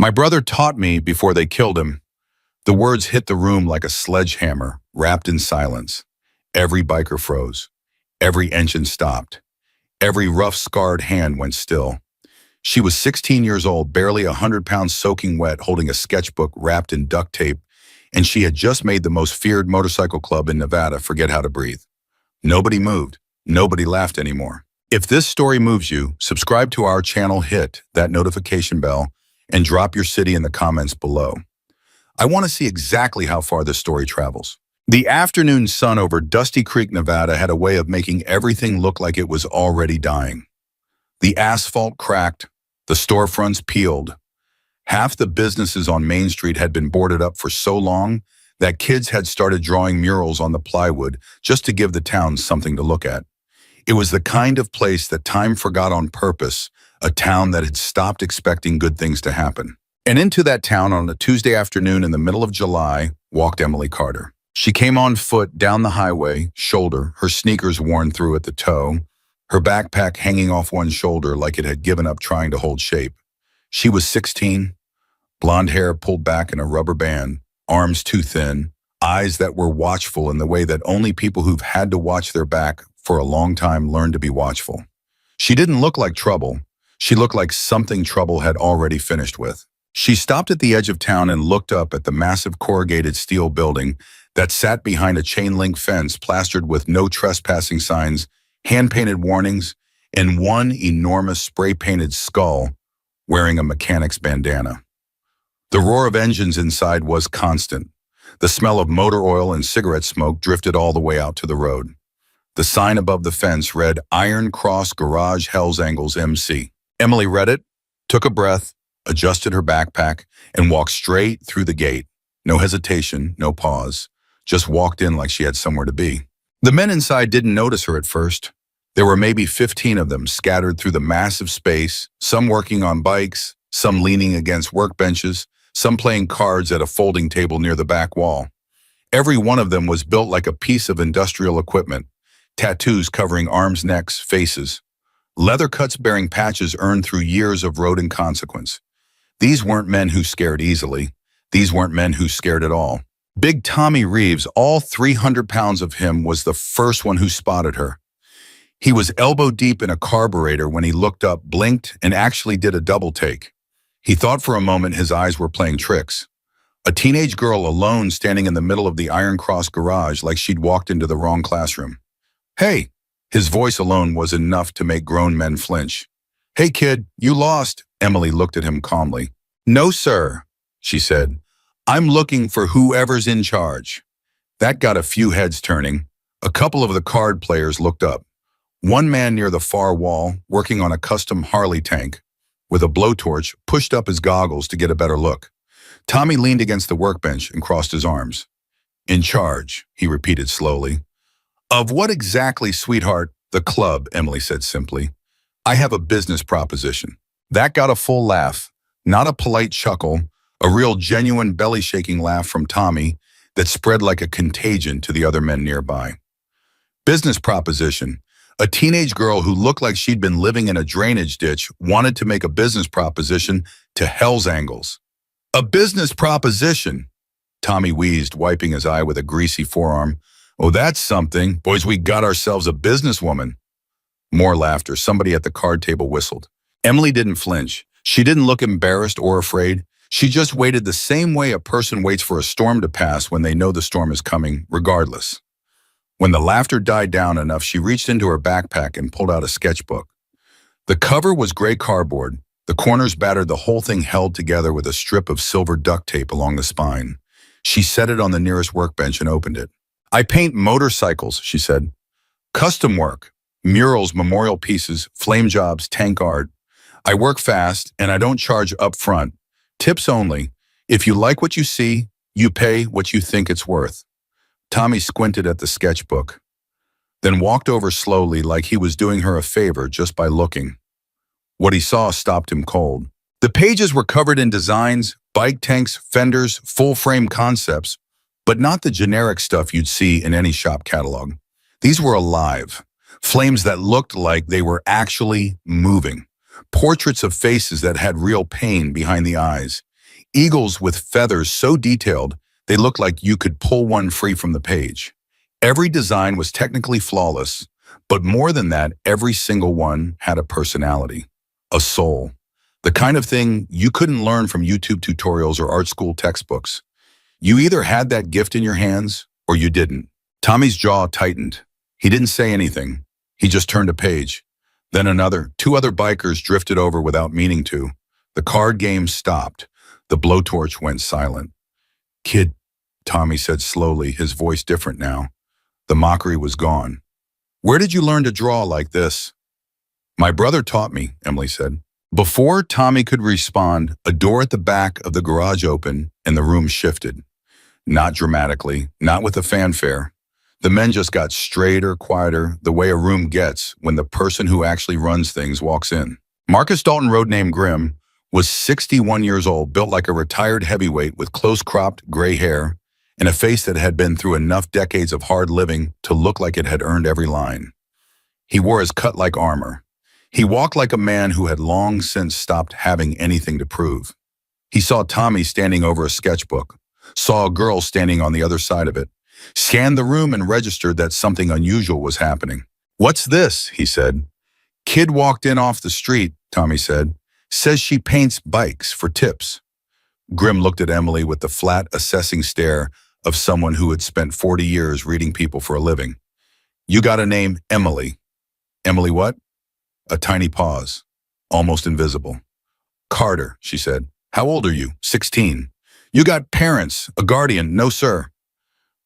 My brother taught me before they killed him. The words hit the room like a sledgehammer, wrapped in silence. Every biker froze. Every engine stopped. Every rough, scarred hand went still. She was 16 years old, barely 100 pounds soaking wet, holding a sketchbook wrapped in duct tape, and she had just made the most feared motorcycle club in Nevada forget how to breathe. Nobody moved. Nobody laughed anymore. If this story moves you, subscribe to our channel, hit that notification bell, and drop your city in the comments below. I want to see exactly how far this story travels. The afternoon sun over Dusty Creek, Nevada had a way of making everything look like it was already dying. The asphalt cracked, the storefronts peeled. Half the businesses on Main Street had been boarded up for so long that kids had started drawing murals on the plywood just to give the town something to look at. It was the kind of place that time forgot on purpose, a town that had stopped expecting good things to happen. And into that town on a Tuesday afternoon in the middle of July walked Emily Carter. She came on foot down the highway, shoulder, her sneakers worn through at the toe, her backpack hanging off one shoulder like it had given up trying to hold shape. She was 16, blonde hair pulled back in a rubber band, arms too thin, eyes that were watchful in the way that only people who've had to watch their back for a long time learn to be watchful. She didn't look like trouble. She looked like something trouble had already finished with. She stopped at the edge of town and looked up at the massive corrugated steel building that sat behind a chain-link fence plastered with no trespassing signs, hand-painted warnings, and one enormous spray-painted skull wearing a mechanic's bandana. The roar of engines inside was constant. The smell of motor oil and cigarette smoke drifted all the way out to the road. The sign above the fence read, "Iron Cross Garage Hells Angles MC." Emily read it, took a breath, adjusted her backpack, and walked straight through the gate. No hesitation, no pause, just walked in like she had somewhere to be. The men inside didn't notice her at first. There were maybe 15 of them scattered through the massive space, some working on bikes, some leaning against workbenches, some playing cards at a folding table near the back wall. Every one of them was built like a piece of industrial equipment, tattoos covering arms, necks, faces, leather cuts bearing patches earned through years of road inconsequence. These weren't men who scared easily. These weren't men who scared at all. Big Tommy Reeves, all 300 pounds of him, was the first one who spotted her. He was elbow deep in a carburetor when he looked up, blinked, and actually did a double take. He thought for a moment his eyes were playing tricks. A teenage girl alone standing in the middle of the Iron Cross garage like she'd walked into the wrong classroom. "Hey!" His voice alone was enough to make grown men flinch. "Hey kid, you lost." Emily looked at him calmly. "No, sir," she said. "I'm looking for whoever's in charge." That got a few heads turning. A couple of the card players looked up. One man near the far wall, working on a custom Harley tank, with a blowtorch, pushed up his goggles to get a better look. Tommy leaned against the workbench and crossed his arms. "In charge," he repeated slowly. "Of what exactly, sweetheart?" "The club," Emily said simply. "I have a business proposition." That got a full laugh, not a polite chuckle, a real genuine belly-shaking laugh from Tommy that spread like a contagion to the other men nearby. Business proposition. A teenage girl who looked like she'd been living in a drainage ditch wanted to make a business proposition to Hell's Angles. "A business proposition," Tommy wheezed, wiping his eye with a greasy forearm. "Oh, that's something. Boys, we got ourselves a businesswoman." More laughter. Somebody at the card table whistled. Emily didn't flinch. She didn't look embarrassed or afraid. She just waited the same way a person waits for a storm to pass when they know the storm is coming, regardless. When the laughter died down enough, she reached into her backpack and pulled out a sketchbook. The cover was gray cardboard. The corners battered, the whole thing held together with a strip of silver duct tape along the spine. She set it on the nearest workbench and opened it. "I paint motorcycles," she said. "Custom work, murals, memorial pieces, flame jobs, tank art. I work fast, and I don't charge up front. Tips only. If you like what you see, you pay what you think it's worth." Tommy squinted at the sketchbook, then walked over slowly like he was doing her a favor just by looking. What he saw stopped him cold. The pages were covered in designs, bike tanks, fenders, full-frame concepts, but not the generic stuff you'd see in any shop catalog. These were alive, flames that looked like they were actually moving, portraits of faces that had real pain behind the eyes, Eagles with feathers so detailed they looked like you could pull one free from the page. Every design was technically flawless, but more than that, every single one had a personality, a soul. The kind of thing you couldn't learn from YouTube tutorials or art school textbooks. You either had that gift in your hands or you didn't. Tommy's jaw tightened. He didn't say anything. He just turned a page. Then another. Two other bikers drifted over without meaning to. The card game stopped. The blowtorch went silent. "Kid," Tommy said slowly, his voice different now. The mockery was gone. "Where did you learn to draw like this?" "My brother taught me," Emily said. Before Tommy could respond, a door at the back of the garage opened and the room shifted. Not dramatically, not with a fanfare. The men just got straighter, quieter, the way a room gets when the person who actually runs things walks in. Marcus Dalton, road name Grimm, was 61 years old, built like a retired heavyweight with close-cropped gray hair and a face that had been through enough decades of hard living to look like it had earned every line. He wore his cut like armor. He walked like a man who had long since stopped having anything to prove. He saw Tommy standing over a sketchbook, saw a girl standing on the other side of it, scanned the room and registered that something unusual was happening. "What's this?" he said. "Kid walked in off the street," Tommy said. "Says she paints bikes for tips." Grimm looked at Emily with the flat, assessing stare of someone who had spent 40 years reading people for a living. "You got a name, Emily." "Emily what?" A tiny pause, almost invisible. "Carter," she said. "How old are you?" 16. "You got parents, a guardian?" "No, sir."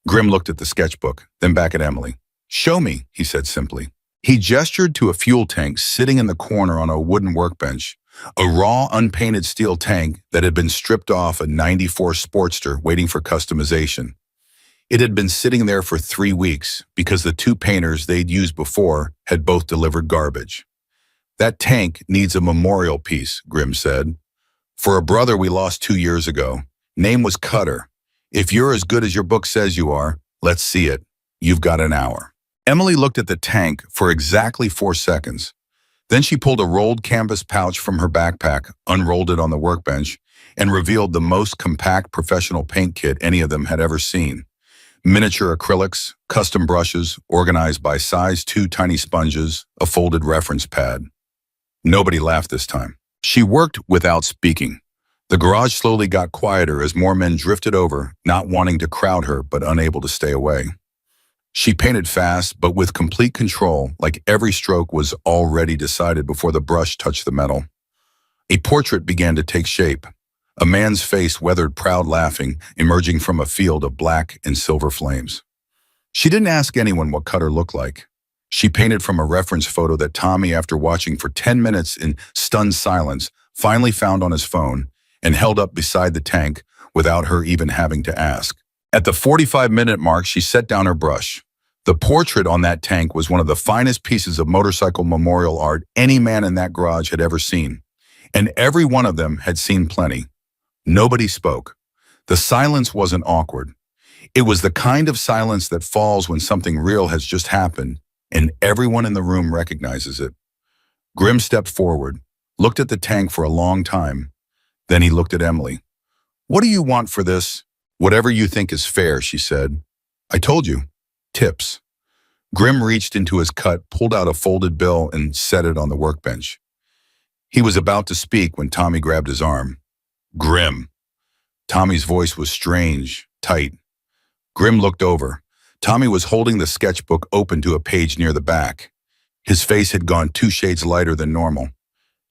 Grimm looked at the sketchbook, then back at Emily. "Show me," he said simply. He gestured to a fuel tank sitting in the corner on a wooden workbench, a raw, unpainted steel tank that had been stripped off a '94 Sportster waiting for customization. It had been sitting there for 3 weeks because the two painters they'd used before had both delivered garbage. "That tank needs a memorial piece," Grimm said. "For a brother we lost 2 years ago. Name was Cutter. If you're as good as your book says you are, let's see it. You've got an hour." Emily looked at the tank for exactly 4 seconds. Then she pulled a rolled canvas pouch from her backpack, unrolled it on the workbench, and revealed the most compact professional paint kit any of them had ever seen. Miniature acrylics, custom brushes, organized by size 2 tiny sponges, a folded reference pad. Nobody laughed this time. She worked without speaking. The garage slowly got quieter as more men drifted over, not wanting to crowd her but unable to stay away. She painted fast, but with complete control, like every stroke was already decided before the brush touched the metal. A portrait began to take shape. A man's face weathered proud laughing, emerging from a field of black and silver flames. She didn't ask anyone what Cutter looked like. She painted from a reference photo that Tommy, after watching for 10 minutes in stunned silence, finally found on his phone and held up beside the tank without her even having to ask. At the 45-minute mark, she set down her brush. The portrait on that tank was one of the finest pieces of motorcycle memorial art any man in that garage had ever seen, and every one of them had seen plenty. Nobody spoke. The silence wasn't awkward. It was the kind of silence that falls when something real has just happened, and everyone in the room recognizes it. Grimm stepped forward, looked at the tank for a long time. Then he looked at Emily. "What do you want for this?" "Whatever you think is fair," she said. "I told you. Tips." Grimm reached into his cut, pulled out a folded bill, and set it on the workbench. He was about to speak when Tommy grabbed his arm. "Grimm." Tommy's voice was strange, tight. Grimm looked over. Tommy was holding the sketchbook open to a page near the back. His face had gone 2 shades lighter than normal.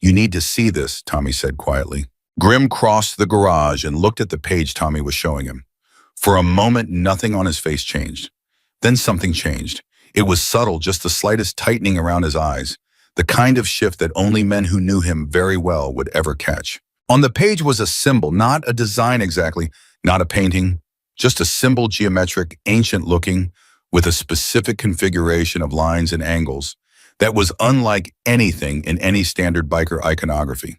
"You need to see this," Tommy said quietly. Grimm crossed the garage and looked at the page Tommy was showing him. For a moment, nothing on his face changed. Then something changed. It was subtle, just the slightest tightening around his eyes, the kind of shift that only men who knew him very well would ever catch. On the page was a symbol, not a design exactly, not a painting, just a symbol, geometric, ancient-looking, with a specific configuration of lines and angles that was unlike anything in any standard biker iconography.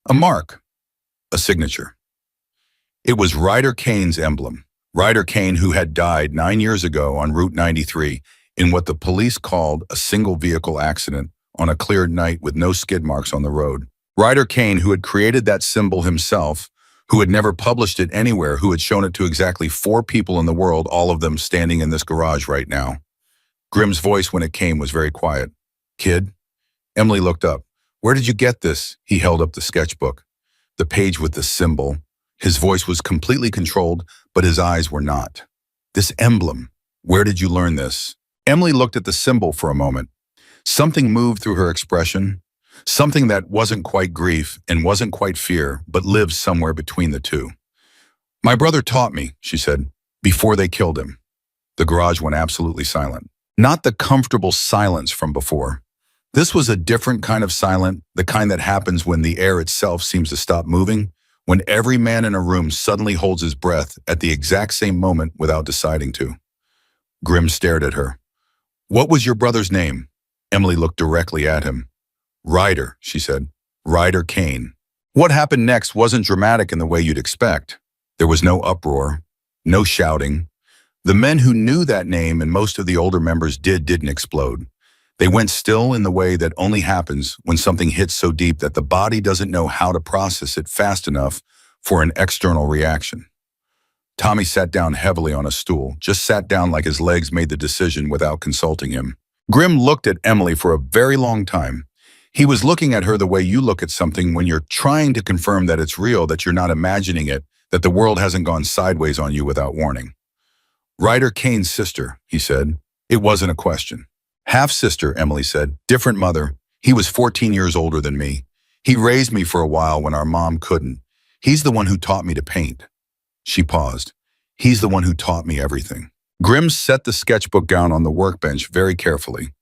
A mark, a signature. It was Ryder Kane's emblem. Ryder Kane, who had died 9 years ago on Route 93 in what the police called a single-vehicle accident on a clear night with no skid marks on the road. Ryder Kane, who had created that symbol himself, who had never published it anywhere, who had shown it to exactly 4 people in the world, all of them standing in this garage right now. Grimm's voice, when it came, was very quiet. "Kid?" Emily looked up. "Where did you get this?" He held up the sketchbook, the page with the symbol. His voice was completely controlled, but his eyes were not. "This emblem. Where did you learn this?" Emily looked at the symbol for a moment. Something moved through her expression, something that wasn't quite grief and wasn't quite fear, but lived somewhere between the two. "My brother taught me," she said, "before they killed him." The garage went absolutely silent. Not the comfortable silence from before. This was a different kind of silent, the kind that happens when the air itself seems to stop moving, when every man in a room suddenly holds his breath at the exact same moment without deciding to. Grimm stared at her. "What was your brother's name?" Emily looked directly at him. "Ryder," she said. "Ryder Kane." What happened next wasn't dramatic in the way you'd expect. There was no uproar, no shouting. The men who knew that name, and most of the older members didn't explode. They went still in the way that only happens when something hits so deep that the body doesn't know how to process it fast enough for an external reaction. Tommy sat down heavily on a stool, just sat down like his legs made the decision without consulting him. Grimm looked at Emily for a very long time. He was looking at her the way you look at something when you're trying to confirm that it's real, that you're not imagining it, that the world hasn't gone sideways on you without warning. "Ryder Kane's sister," he said. It wasn't a question. "Half-sister," Emily said. "Different mother. He was 14 years older than me. He raised me for a while when our mom couldn't. He's the one who taught me to paint." She paused. "He's the one who taught me everything." Grimm set the sketchbook down on the workbench very carefully.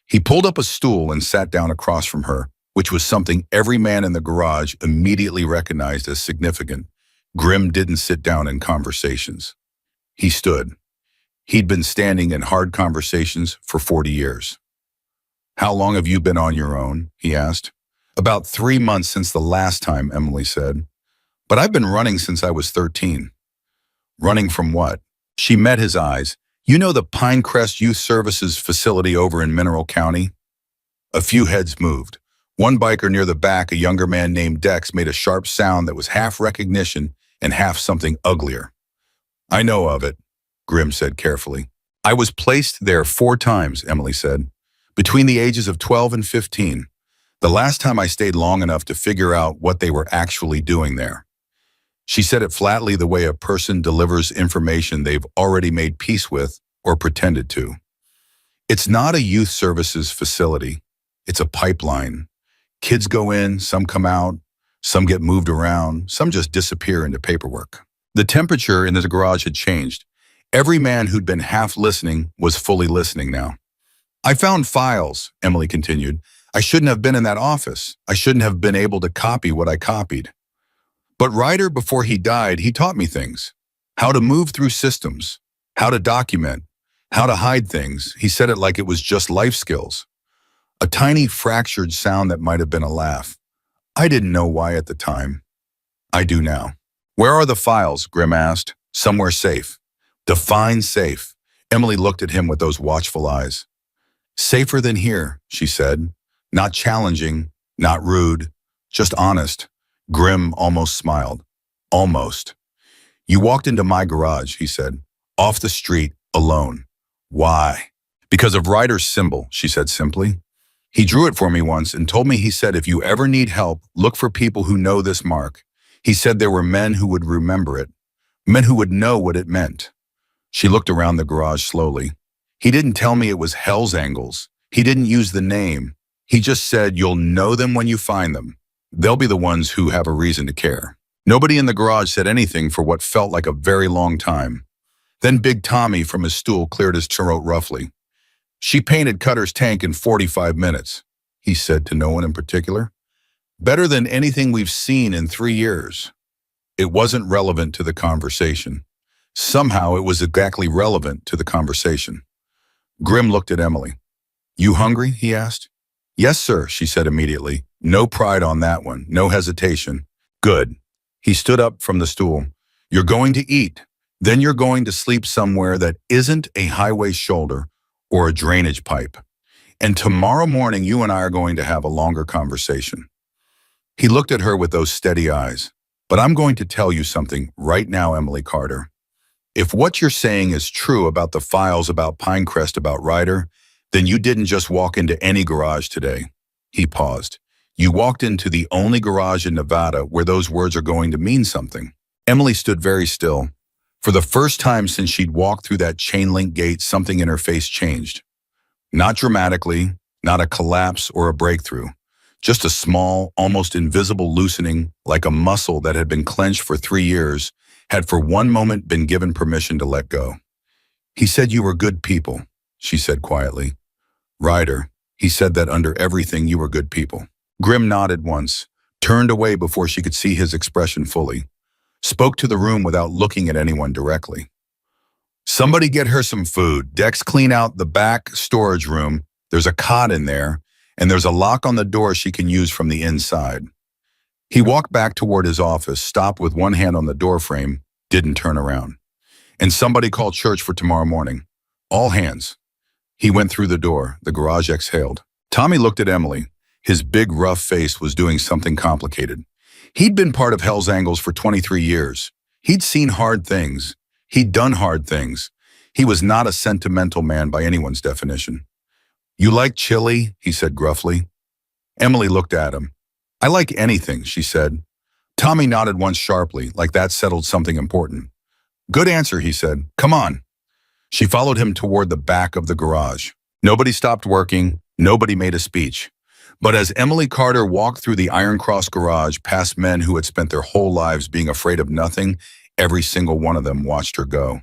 He pulled up a stool and sat down across from her, which was something every man in the garage immediately recognized as significant. Grimm didn't sit down in conversations. He stood. He'd been standing in hard conversations for 40 years. "How long have you been on your own?" he asked. "About 3 months since the last time," Emily said. "But I've been running since I was 13. "Running from what?" She met his eyes. "You know the Pinecrest Youth Services facility over in Mineral County?" A few heads moved. One biker near the back, a younger man named Dex, made a sharp sound that was half recognition and half something uglier. "I know of it," Grimm said carefully. "I was placed there 4 times, Emily said, between the ages of 12 and 15. The last time I stayed long enough to figure out what they were actually doing there." She said it flatly, the way a person delivers information they've already made peace with or pretended to. "It's not a youth services facility. It's a pipeline. Kids go in, some come out, some get moved around, some just disappear into paperwork." The temperature in the garage had changed. Every man who'd been half listening was fully listening now. "I found files," Emily continued. "I shouldn't have been in that office. I shouldn't have been able to copy what I copied. But Ryder, before he died, he taught me things. How to move through systems, how to document, how to hide things." He said it like it was just life skills. A tiny fractured sound that might have been a laugh. "I didn't know why at the time. I do now." "Where are the files?" Grimm asked. "Somewhere safe." "Define safe." Emily looked at him with those watchful eyes. "Safer than here," she said. Not challenging, not rude, just honest. Grimm almost smiled. "Almost." "You walked into my garage," he said. "Off the street, alone. Why?" "Because of Ryder's symbol," she said simply. "He drew it for me once and told me, he said, if you ever need help, look for people who know this mark. He said there were men who would remember it, men who would know what it meant." She looked around the garage slowly. "He didn't tell me it was Hell's Angles. He didn't use the name. He just said, you'll know them when you find them. They'll be the ones who have a reason to care." Nobody in the garage said anything for what felt like a very long time. Then Big Tommy from his stool cleared his throat roughly. "She painted Cutter's tank in 45 minutes, he said to no one in particular. "Better than anything we've seen in 3 years. It wasn't relevant to the conversation. Somehow it was exactly relevant to the conversation. Grimm looked at Emily. "You hungry?" he asked. "Yes, sir," she said immediately. No pride on that one, no hesitation. "Good." He stood up from the stool. "You're going to eat. Then you're going to sleep somewhere that isn't a highway shoulder or a drainage pipe. And tomorrow morning you and I are going to have a longer conversation." He looked at her with those steady eyes. But I'm going to tell you something right now, Emily Carter. If what you're saying is true about the files about Pinecrest about Ryder, then you didn't just walk into any garage today. He paused. You walked into the only garage in Nevada where those words are going to mean something. Emily stood very still. For the first time since she'd walked through that chain-link gate, something in her face changed. Not dramatically, not a collapse or a breakthrough. Just a small, almost invisible loosening, like a muscle that had been clenched for 3 years, had for one moment been given permission to let go. He said you were good people, she said quietly. Ryder, he said that under everything you were good people. Grimm nodded once, turned away before she could see his expression fully, spoke to the room without looking at anyone directly. Somebody get her some food. Dex, clean out the back storage room. There's a cot in there, and there's a lock on the door she can use from the inside. He walked back toward his office, stopped with one hand on the doorframe, didn't turn around. And somebody called church for tomorrow morning. All hands. He went through the door. The garage exhaled. Tommy looked at Emily. His big, rough face was doing something complicated. He'd been part of Hell's Angles for 23 years. He'd seen hard things. He'd done hard things. He was not a sentimental man by anyone's definition. You like chili? He said gruffly. Emily looked at him. I like anything, she said. Tommy nodded once sharply, like that settled something important. Good answer, he said. Come on. She followed him toward the back of the garage. Nobody stopped working. Nobody made a speech. But as Emily Carter walked through the Iron Cross garage past men who had spent their whole lives being afraid of nothing, every single one of them watched her go.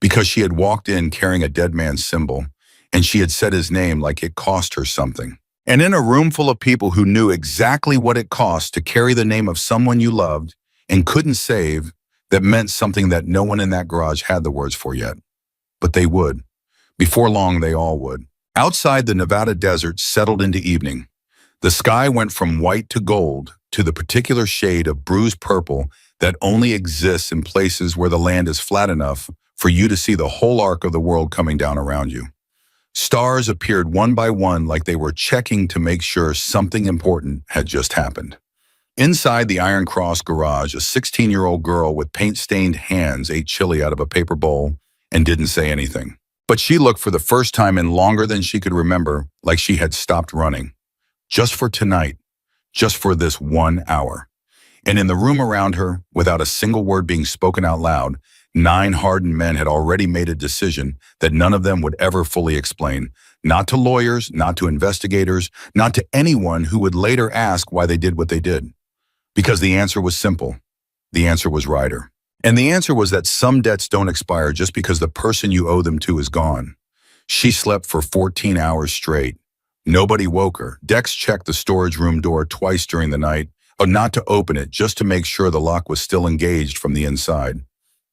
Because she had walked in carrying a dead man's symbol, and she had said his name like it cost her something. And in a room full of people who knew exactly what it cost to carry the name of someone you loved and couldn't save, that meant something that no one in that garage had the words for yet. But they would. Before long, they all would. Outside, the Nevada desert settled into evening. The sky went from white to gold to the particular shade of bruised purple that only exists in places where the land is flat enough for you to see the whole arc of the world coming down around you. Stars appeared one by one like they were checking to make sure something important had just happened. Inside the Iron Cross garage, a 16-year-old girl with paint-stained hands ate chili out of a paper bowl and didn't say anything. But she looked for the first time in longer than she could remember like she had stopped running. Just for tonight, just for this 1 hour. And in the room around her, without a single word being spoken out loud, 9 hardened men had already made a decision that none of them would ever fully explain. Not to lawyers, not to investigators, not to anyone who would later ask why they did what they did. Because the answer was simple. The answer was Ryder. And the answer was that some debts don't expire just because the person you owe them to is gone. She slept for 14 hours straight. Nobody woke her. Dex checked the storage room door twice during the night, but not to open it, just to make sure the lock was still engaged from the inside.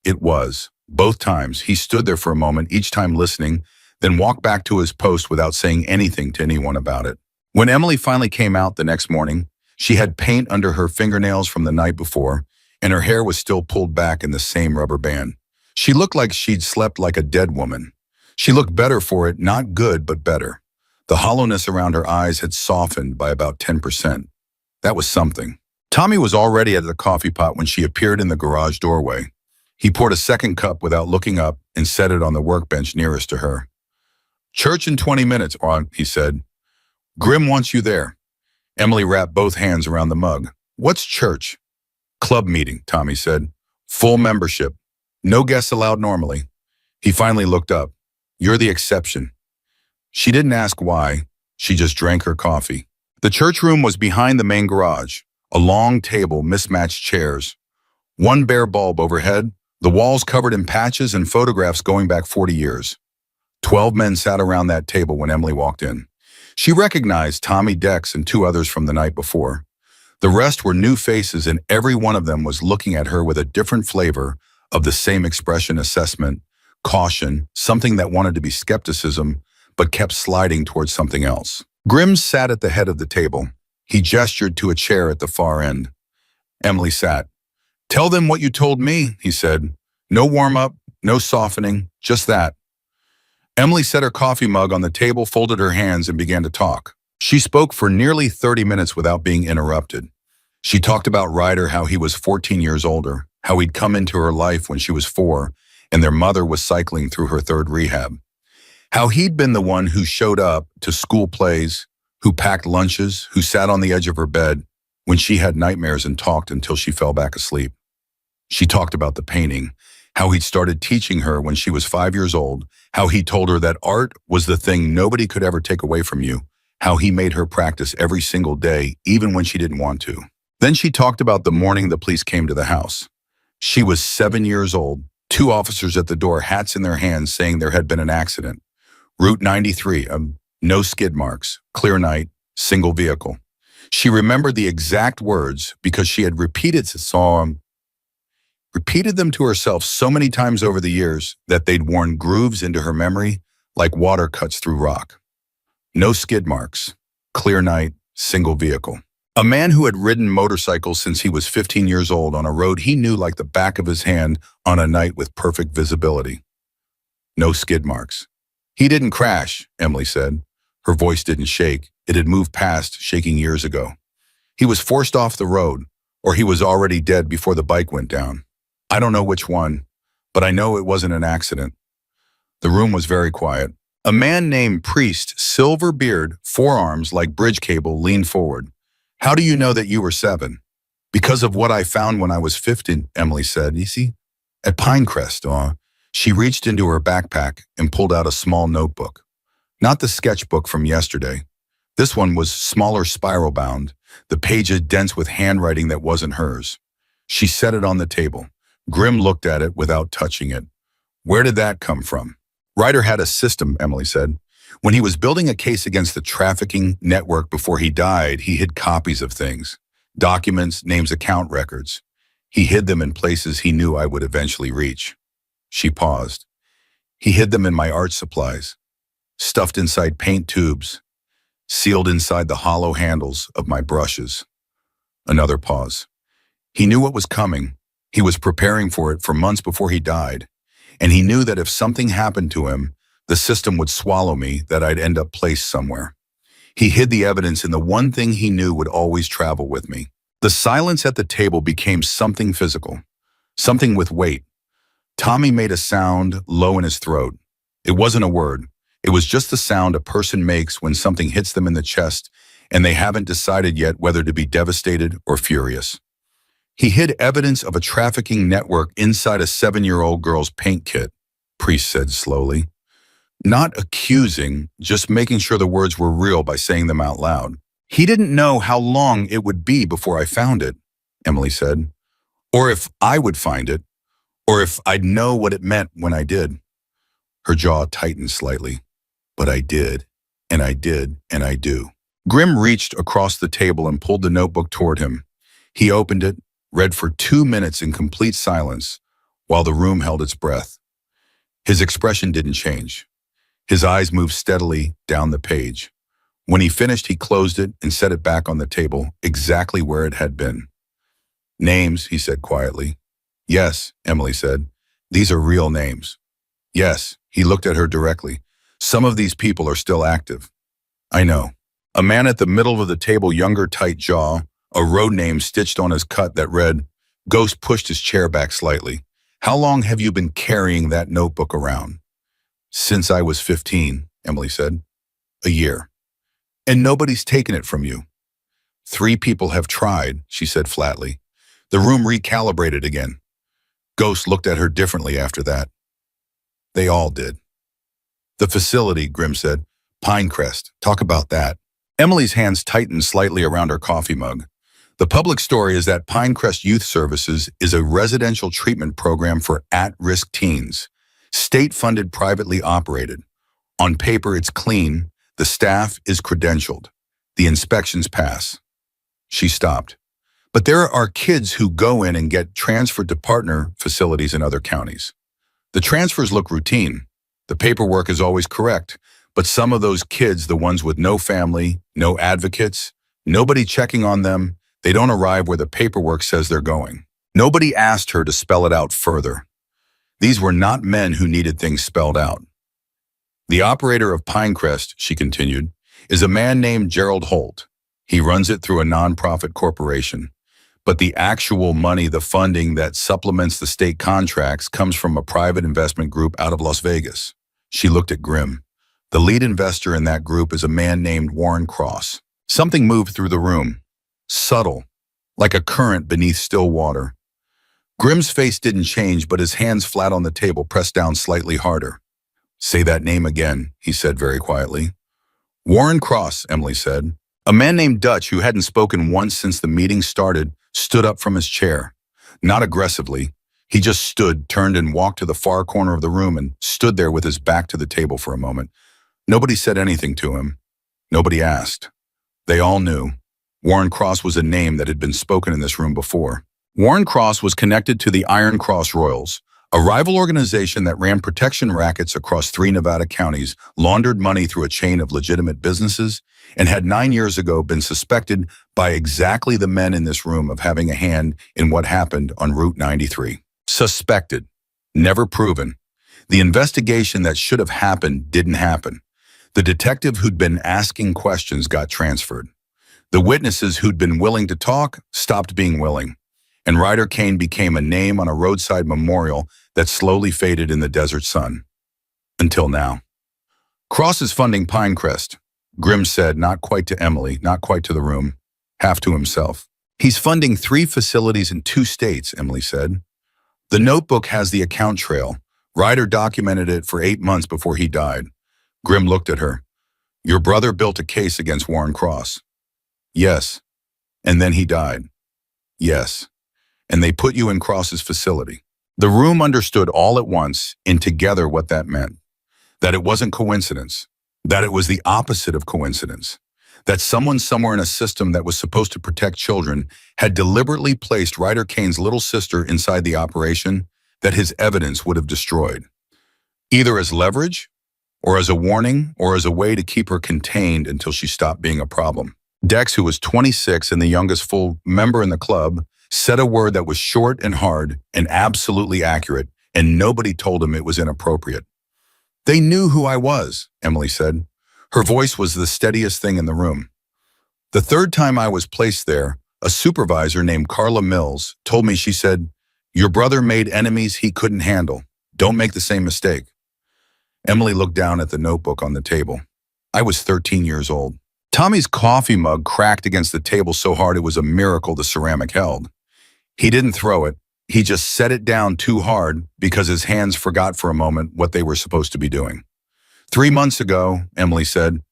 It was. Both times, he stood there for a moment, each time listening, then walked back to his post without saying anything to anyone about it. When Emily finally came out the next morning, she had paint under her fingernails from the night before, and her hair was still pulled back in the same rubber band. She looked like she'd slept like a dead woman. She looked better for it, not good, but better. The hollowness around her eyes had softened by about 10%. That was something. Tommy was already at the coffee pot when she appeared in the garage doorway. He poured a second cup without looking up and set it on the workbench nearest to her. Church in 20 minutes, he said. Grimm wants you there. Emily wrapped both hands around the mug. What's church? Club meeting, Tommy said. Full membership. No guests allowed normally. He finally looked up. You're the exception. She didn't ask why. She just drank her coffee. The church room was behind the main garage. A long table, mismatched chairs. One bare bulb overhead, the walls covered in patches and photographs going back 40 years. 12 men sat around that table when Emily walked in. She recognized Tommy, Dex, and 2 others from the night before. The rest were new faces, and every one of them was looking at her with a different flavor of the same expression: assessment, caution, something that wanted to be skepticism, but kept sliding towards something else. Grimm sat at the head of the table. He gestured to a chair at the far end. Emily sat. Tell them what you told me, he said. No warm-up, no softening, just that. Emily set her coffee mug on the table, folded her hands, and began to talk. She spoke for nearly 30 minutes without being interrupted. She talked about Ryder, how he was 14 years older, how he'd come into her life when she was 4, and their mother was cycling through her 3rd rehab. How he'd been the one who showed up to school plays, who packed lunches, who sat on the edge of her bed when she had nightmares and talked until she fell back asleep. She talked about the painting, how he'd started teaching her when she was 5 years old, how he told her that art was the thing nobody could ever take away from you, how he made her practice every single day, even when she didn't want to. Then she talked about the morning the police came to the house. She was 7 years old, 2 officers at the door, hats in their hands, saying there had been an accident. Route 93, no skid marks, clear night, single vehicle. She remembered the exact words because she had repeated them to herself so many times over the years that they'd worn grooves into her memory like water cuts through rock. No skid marks, clear night, single vehicle. A man who had ridden motorcycles since he was 15 years old on a road he knew like the back of his hand on a night with perfect visibility. No skid marks. He didn't crash, Emily said. Her voice didn't shake. It had moved past shaking years ago. He was forced off the road, or he was already dead before the bike went down. I don't know which one, but I know it wasn't an accident. The room was very quiet. A man named Priest, silver beard, forearms like bridge cable, leaned forward. How do you know that you were 7? Because of what I found when I was 15, Emily said. You see, at Pinecrest, she reached into her backpack and pulled out a small notebook. Not the sketchbook from yesterday. This one was smaller, spiral bound, the pages dense with handwriting that wasn't hers. She set it on the table. Grimm looked at it without touching it. Where did that come from? Ryder had a system, Emily said. When he was building a case against the trafficking network before he died, he hid copies of things. Documents, names, account records. He hid them in places he knew I would eventually reach. She paused. He hid them in my art supplies, stuffed inside paint tubes, sealed inside the hollow handles of my brushes. Another pause. He knew what was coming. He was preparing for it for months before he died, and he knew that if something happened to him, the system would swallow me, that I'd end up placed somewhere. He hid the evidence in the one thing he knew would always travel with me. The silence at the table became something physical, something with weight. Tommy made a sound low in his throat. It wasn't a word. It was just the sound a person makes when something hits them in the chest and they haven't decided yet whether to be devastated or furious. He hid evidence of a trafficking network inside a 7-year-old girl's paint kit, Priest said slowly. Not accusing, just making sure the words were real by saying them out loud. He didn't know how long it would be before I found it, Emily said, or if I would find it, or if I'd know what it meant when I did. Her jaw tightened slightly. But I did, and I did, and I do. Grimm reached across the table and pulled the notebook toward him. He opened it, read for 2 minutes in complete silence, while the room held its breath. His expression didn't change. His eyes moved steadily down the page. When he finished, he closed it and set it back on the table, exactly where it had been. Names, he said quietly. Yes, Emily said. These are real names. Yes, he looked at her directly. Some of these people are still active. I know. A man at the middle of the table, younger, tight jaw, a road name stitched on his cut that read, Ghost pushed his chair back slightly. How long have you been carrying that notebook around? Since I was 15, Emily said. A year. And nobody's taken it from you. 3 people have tried, she said flatly. The room recalibrated again. Ghost looked at her differently after that. They all did. The facility, Grimm said. Pinecrest. Talk about that. Emily's hands tightened slightly around her coffee mug. The public story is that Pinecrest Youth Services is a residential treatment program for at-risk teens. State-funded, privately operated. On paper, it's clean. The staff is credentialed. The inspections pass. She stopped. But there are kids who go in and get transferred to partner facilities in other counties. The transfers look routine. The paperwork is always correct. But some of those kids, the ones with no family, no advocates, nobody checking on them, they don't arrive where the paperwork says they're going. Nobody asked her to spell it out further. These were not men who needed things spelled out. The operator of Pinecrest, she continued, is a man named Gerald Holt. He runs it through a nonprofit corporation. But the actual money, the funding that supplements the state contracts, comes from a private investment group out of Las Vegas. She looked at Grimm. The lead investor in that group is a man named Warren Cross. Something moved through the room. Subtle, like a current beneath still water. Grimm's face didn't change, but his hands flat on the table pressed down slightly harder. "Say that name again," he said very quietly. "Warren Cross," Emily said. A man named Dutch, who hadn't spoken once since the meeting started, stood up from his chair. Not aggressively. He just stood, turned and walked to the far corner of the room and stood there with his back to the table for a moment. Nobody said anything to him. Nobody asked. They all knew. Warren Cross was a name that had been spoken in this room before. Warren Cross was connected to the Iron Cross Royals, a rival organization that ran protection rackets across 3 Nevada counties, laundered money through a chain of legitimate businesses, and had 9 years ago been suspected by exactly the men in this room of having a hand in what happened on Route 93. Suspected. Never proven. The investigation that should have happened didn't happen. The detective who'd been asking questions got transferred. The witnesses who'd been willing to talk stopped being willing. And Ryder Kane became a name on a roadside memorial that slowly faded in the desert sun. Until now. "Cross is funding Pinecrest," Grimm said, not quite to Emily, not quite to the room, half to himself. "He's funding 3 facilities in 2 states, Emily said. "The notebook has the account trail. Ryder documented it for 8 months before he died." Grimm looked at her. "Your brother built a case against Warren Cross." "Yes. And then he died." "Yes. And they put you in Cross's facility." The room understood all at once and together what that meant. That it wasn't coincidence. That it was the opposite of coincidence. That someone somewhere in a system that was supposed to protect children had deliberately placed Ryder Kane's little sister inside the operation that his evidence would have destroyed. Either as leverage, or as a warning, or as a way to keep her contained until she stopped being a problem. Dex, who was 26 and the youngest full member in the club, said a word that was short and hard and absolutely accurate, and nobody told him it was inappropriate. "They knew who I was," Emily said. Her voice was the steadiest thing in the room. "The 3rd time I was placed there, a supervisor named Carla Mills told me, she said, 'Your brother made enemies he couldn't handle. Don't make the same mistake.'" Emily looked down at the notebook on the table. I was 13 years old. Tommy's coffee mug cracked against the table so hard it was a miracle the ceramic held. He didn't throw it. He just set it down too hard because his hands forgot for a moment what they were supposed to be doing. 3 months ago, Emily said,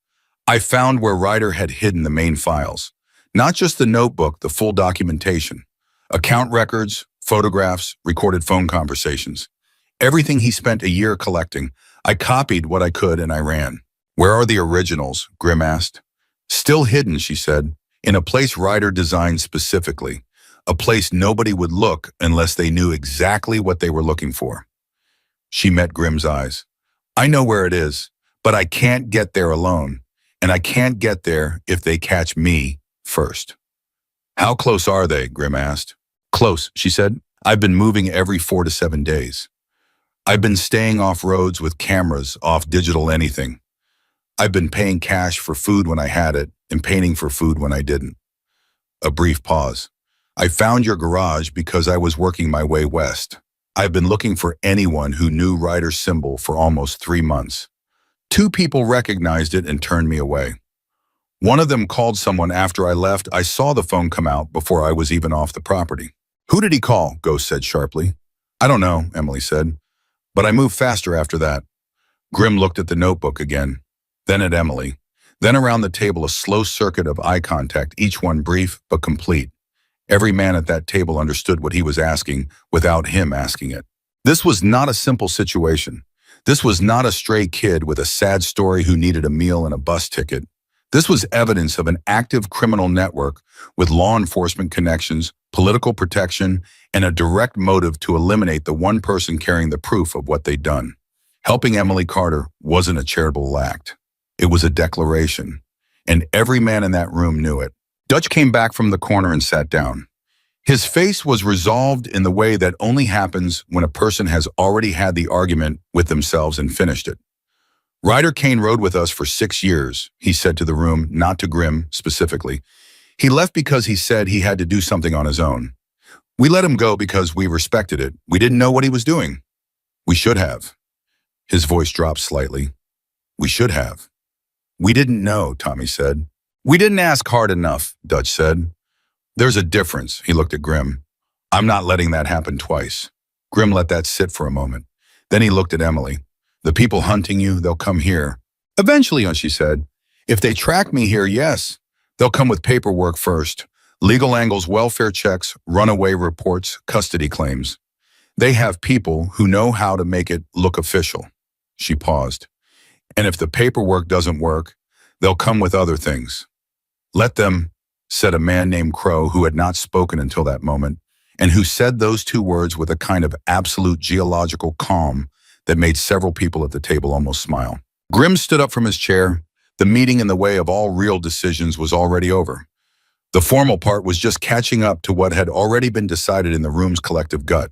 I found where Ryder had hidden the main files. Not just the notebook, the full documentation. Account records, photographs, recorded phone conversations. Everything he spent a year collecting. I copied what I could and I ran. "Where are the originals?" Grimm asked. "Still hidden," she said, "in a place Ryder designed specifically. A place nobody would look unless they knew exactly what they were looking for." She met Grimm's eyes. "I know where it is, but I can't get there alone, and I can't get there if they catch me first." "How close are they?" Grimm asked. "Close," she said. "I've been moving every 4 to 7 days. I've been staying off roads with cameras, off digital anything. I've been paying cash for food when I had it and paying for food when I didn't." A brief pause. "I found your garage because I was working my way west. I've been looking for anyone who knew Ryder's symbol for almost 3 months. 2 people recognized it and turned me away. One of them called someone after I left. I saw the phone come out before I was even off the property." "Who did he call?" Ghost said sharply. "I don't know," Emily said. "But I moved faster after that." Grimm looked at the notebook again, then at Emily, then around the table, a slow circuit of eye contact, each one brief but complete. Every man at that table understood what he was asking without him asking it. This was not a simple situation. This was not a stray kid with a sad story who needed a meal and a bus ticket. This was evidence of an active criminal network with law enforcement connections, political protection, and a direct motive to eliminate the one person carrying the proof of what they'd done. Helping Emily Carter wasn't a charitable act. It was a declaration, and every man in that room knew it. Dutch came back from the corner and sat down. His face was resolved in the way that only happens when a person has already had the argument with themselves and finished it. "Ryder Kane rode with us for 6 years, he said to the room, not to Grimm specifically. He left because he said he had to do something on his own. We let him go because we respected it. We didn't know what he was doing. We should have. His voice dropped slightly. We should have. We didn't know, Tommy said. We didn't ask hard enough, Dutch said. There's a difference, he looked at Grim. I'm not letting that happen twice. Grim let that sit for a moment. Then he looked at Emily. The people hunting you, they'll come here. Eventually, she said. If they track me here, yes. They'll come with paperwork first. Legal angles, welfare checks, runaway reports, custody claims. They have people who know how to make it look official. She paused. And if the paperwork doesn't work, they'll come with other things. Let them, said a man named Crow who had not spoken until that moment, and who said those two words with a kind of absolute geological calm that made several people at the table almost smile. Grim stood up from his chair. The meeting in the way of all real decisions was already over. The formal part was just catching up to what had already been decided in the room's collective gut.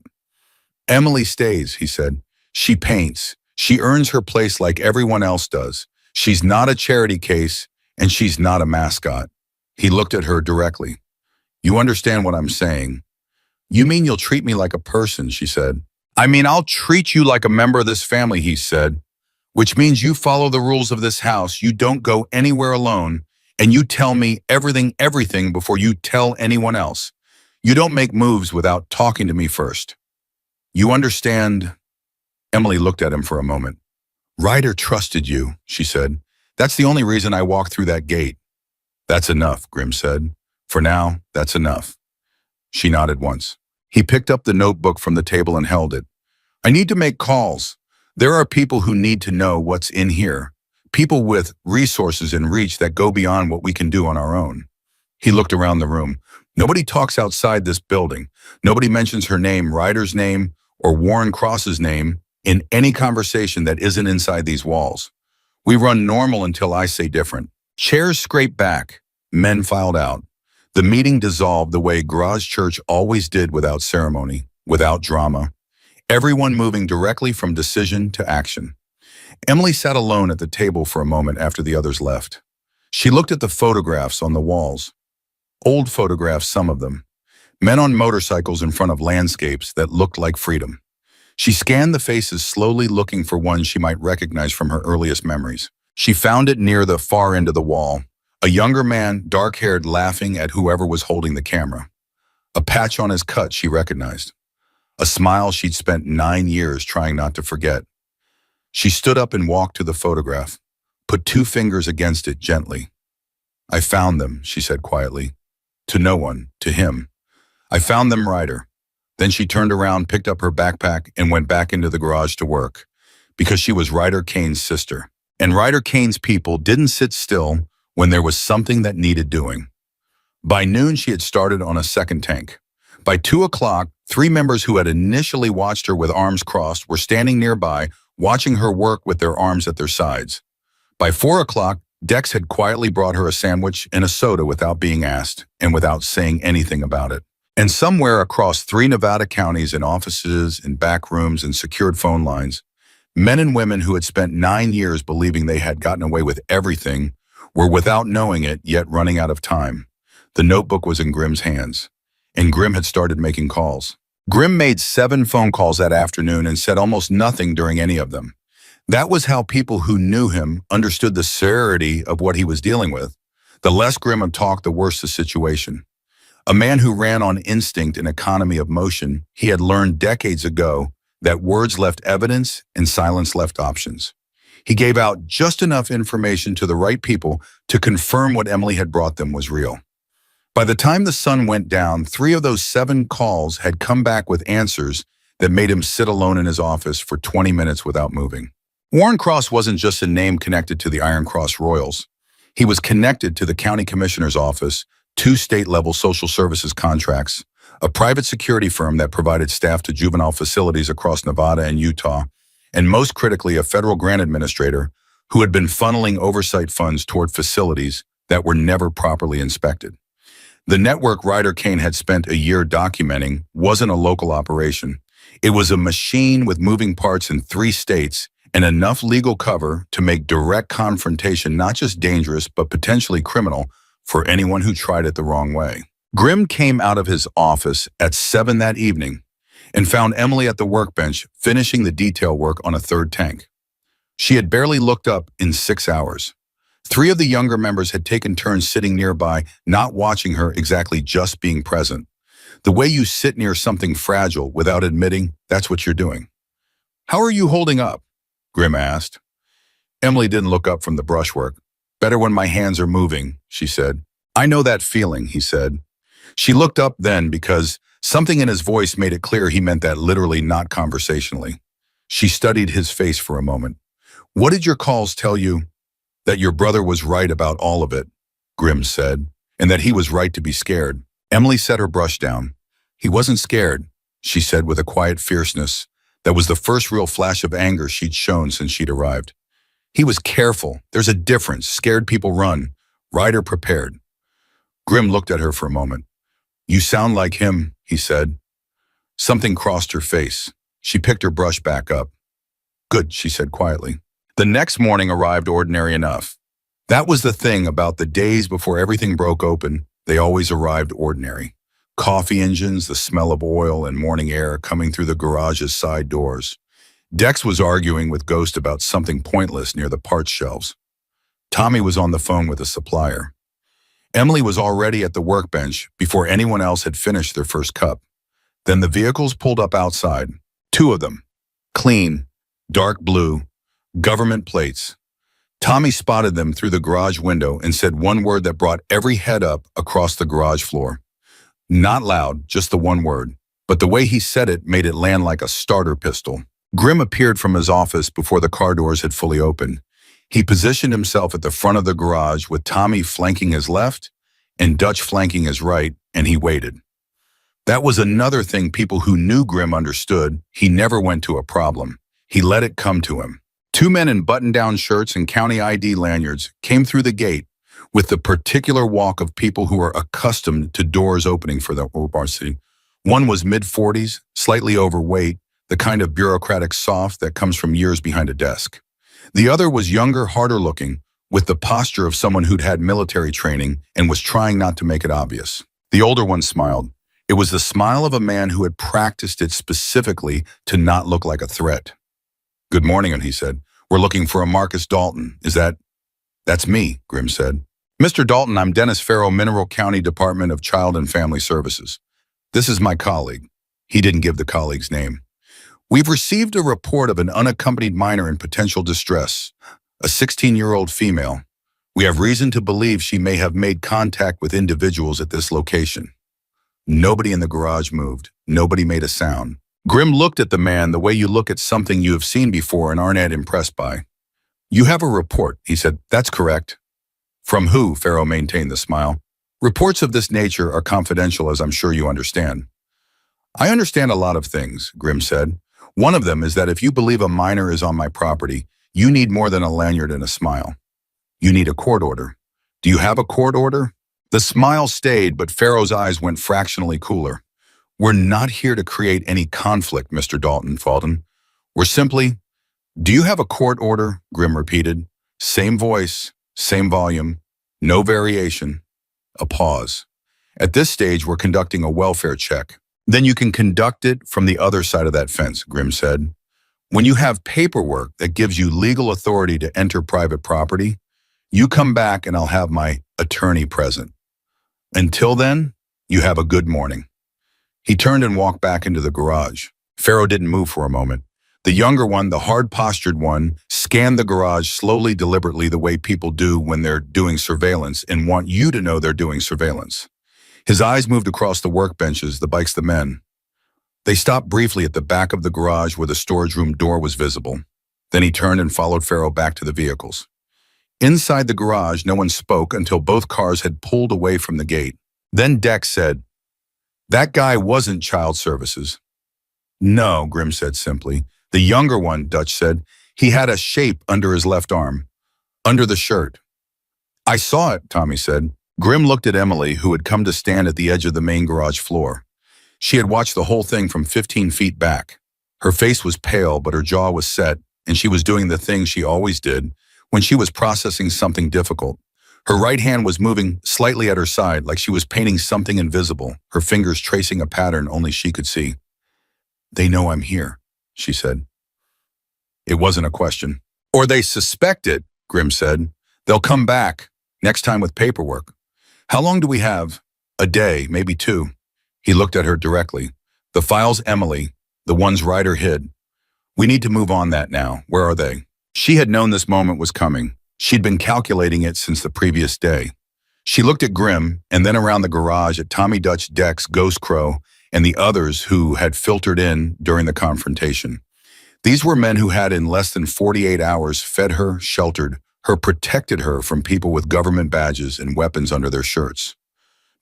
Emily stays, he said. She paints. She earns her place like everyone else does. She's not a charity case, and she's not a mascot. He looked at her directly. You understand what I'm saying? You mean you'll treat me like a person, she said. I mean, I'll treat you like a member of this family, he said, which means you follow the rules of this house. You don't go anywhere alone, and you tell me everything before you tell anyone else. You don't make moves without talking to me first. You understand? Emily looked at him for a moment. Ryder trusted you, she said. That's the only reason I walked through that gate. That's enough, Grim said. For now, that's enough. She nodded once. He picked up the notebook from the table and held it. I need to make calls. There are people who need to know what's in here. People with resources and reach that go beyond what we can do on our own. He looked around the room. Nobody talks outside this building. Nobody mentions her name, Ryder's name, or Warren Cross's name in any conversation that isn't inside these walls. We run normal until I say different. Chairs scraped back. Men filed out. The meeting dissolved the way Garage Church always did, without ceremony, without drama. Everyone moving directly from decision to action. Emily sat alone at the table for a moment after the others left. She looked at the photographs on the walls. Old photographs, some of them. Men on motorcycles in front of landscapes that looked like freedom. She scanned the faces, slowly looking for one she might recognize from her earliest memories. She found it near the far end of the wall. A younger man, dark-haired, laughing at whoever was holding the camera. A patch on his cut she recognized. A smile she'd spent 9 years trying not to forget. She stood up and walked to the photograph, put 2 fingers against it gently. I found them, she said quietly. To no one, to him. I found them, Ryder. Then she turned around, picked up her backpack, and went back into the garage to work, because she was Ryder Kane's sister. And Ryder Kane's people didn't sit still when there was something that needed doing. By noon, she had started on a second tank. By 2 o'clock, 3 members who had initially watched her with arms crossed were standing nearby, watching her work with their arms at their sides. By 4 o'clock, Dex had quietly brought her a sandwich and a soda without being asked and without saying anything about it. And somewhere across 3 Nevada counties, in offices, in back rooms, and secured phone lines, men and women who had spent 9 years believing they had gotten away with everything were, without knowing it, yet running out of time. The notebook was in Grim's hands, and Grim had started making calls. Grim made 7 phone calls that afternoon and said almost nothing during any of them. That was how people who knew him understood the severity of what he was dealing with. The less Grim had talked, the worse the situation. A man who ran on instinct and economy of motion, he had learned decades ago that words left evidence and silence left options. He gave out just enough information to the right people to confirm what Emily had brought them was real. By the time the sun went down, 3 of those 7 calls had come back with answers that made him sit alone in his office for 20 minutes without moving. Warren Cross wasn't just a name connected to the Iron Cross Royals. He was connected to the county commissioner's office, 2 state-level social services contracts, a private security firm that provided staff to juvenile facilities across Nevada and Utah, and most critically, a federal grant administrator who had been funneling oversight funds toward facilities that were never properly inspected. The network Ryder Kane had spent a year documenting wasn't a local operation. It was a machine with moving parts in 3 states and enough legal cover to make direct confrontation not just dangerous but potentially criminal for anyone who tried it the wrong way. Grimm came out of his office at 7 that evening and found Emily at the workbench finishing the detail work on a third tank. She had barely looked up in 6 hours. 3 of the younger members had taken turns sitting nearby, not watching her exactly, just being present. The way you sit near something fragile without admitting that's what you're doing. "How are you holding up?" Grimm asked. Emily didn't look up from the brushwork. "Better when my hands are moving," she said. "I know that feeling," he said. She looked up then because something in his voice made it clear he meant that literally, not conversationally. She studied his face for a moment. "What did your calls tell you?" "That your brother was right about all of it," Grimm said, "and that he was right to be scared." Emily set her brush down. "He wasn't scared," she said with a quiet fierceness that was the first real flash of anger she'd shown since she'd arrived. "He was careful. There's a difference. Scared people run. Ryder prepared." Grimm looked at her for a moment. "You sound like him," he said. Something crossed her face. She picked her brush back up. "Good," she said quietly. The next morning arrived ordinary enough. That was the thing about the days before everything broke open. They always arrived ordinary. Coffee engines, the smell of oil and morning air coming through the garage's side doors. Dex was arguing with Ghost about something pointless near the parts shelves. Tommy was on the phone with a supplier. Emily was already at the workbench before anyone else had finished their first cup. Then the vehicles pulled up outside. 2 of them. Clean, dark blue, government plates. Tommy spotted them through the garage window and said one word that brought every head up across the garage floor. Not loud, just the one word. But the way he said it made it land like a starter pistol. Grimm appeared from his office before the car doors had fully opened. He positioned himself at the front of the garage with Tommy flanking his left and Dutch flanking his right, and he waited. That was another thing people who knew Grimm understood. He never went to a problem. He let it come to him. 2 men in button-down shirts and county ID lanyards came through the gate with the particular walk of people who are accustomed to doors opening for the varsity. One was mid-40s, slightly overweight, the kind of bureaucratic soft that comes from years behind a desk. The other was younger, harder looking, with the posture of someone who'd had military training and was trying not to make it obvious. The older one smiled. It was the smile of a man who had practiced it specifically to not look like a threat. "Good morning," he said. "We're looking for a Marcus Dalton. Is that—" "That's me," Grimm said. "Mr. Dalton, I'm Dennis Farrow, Mineral County Department of Child and Family Services. This is my colleague." He didn't give the colleague's name. "We've received a report of an unaccompanied minor in potential distress, a 16-year-old female. We have reason to believe she may have made contact with individuals at this location." Nobody in the garage moved. Nobody made a sound. Grimm looked at the man the way you look at something you have seen before and aren't impressed by. "You have a report," he said. "That's correct." "From who?" Farrow maintained the smile. "Reports of this nature are confidential, as I'm sure you understand." "I understand a lot of things," Grimm said. "One of them is that if you believe a minor is on my property, you need more than a lanyard and a smile. You need a court order. Do you have a court order?" The smile stayed, but Farrow's eyes went fractionally cooler. "We're not here to create any conflict, Mr. Dalton Fulton. We're simply—" "Do you have a court order?" Grimm repeated. Same voice, same volume, no variation. A pause. "At this stage, we're conducting a welfare check." "Then you can conduct it from the other side of that fence," Grimm said. "When you have paperwork that gives you legal authority to enter private property, you come back and I'll have my attorney present. Until then, you have a good morning." He turned and walked back into the garage. Farrow didn't move for a moment. The younger one, the hard-postured one, scanned the garage slowly, deliberately, the way people do when they're doing surveillance and want you to know they're doing surveillance. His eyes moved across the workbenches, the bikes, the men. They stopped briefly at the back of the garage where the storage room door was visible. Then he turned and followed Farrow back to the vehicles. Inside the garage, no one spoke until both cars had pulled away from the gate. Then Dex said, "That guy wasn't child services." "No," Grimm said simply. "The younger one," Dutch said. "He had a shape under his left arm, under the shirt." "I saw it," Tommy said. Grimm looked at Emily, who had come to stand at the edge of the main garage floor. She had watched the whole thing from 15 feet back. Her face was pale, but her jaw was set, and she was doing the thing she always did when she was processing something difficult. Her right hand was moving slightly at her side, like she was painting something invisible, her fingers tracing a pattern only she could see. "They know I'm here," she said. It wasn't a question. "Or they suspect it," Grimm said. "They'll come back, next time with paperwork. How long do we have?" "A day, maybe two." He looked at her directly. "The files, Emily, the ones Ryder hid. We need to move on that now. Where are they?" She had known this moment was coming. She'd been calculating it since the previous day. She looked at Grimm and then around the garage at Tommy Dutch, Dex, Ghost Crow, and the others who had filtered in during the confrontation. These were men who had in less than 48 hours fed her, sheltered her, protected her from people with government badges and weapons under their shirts.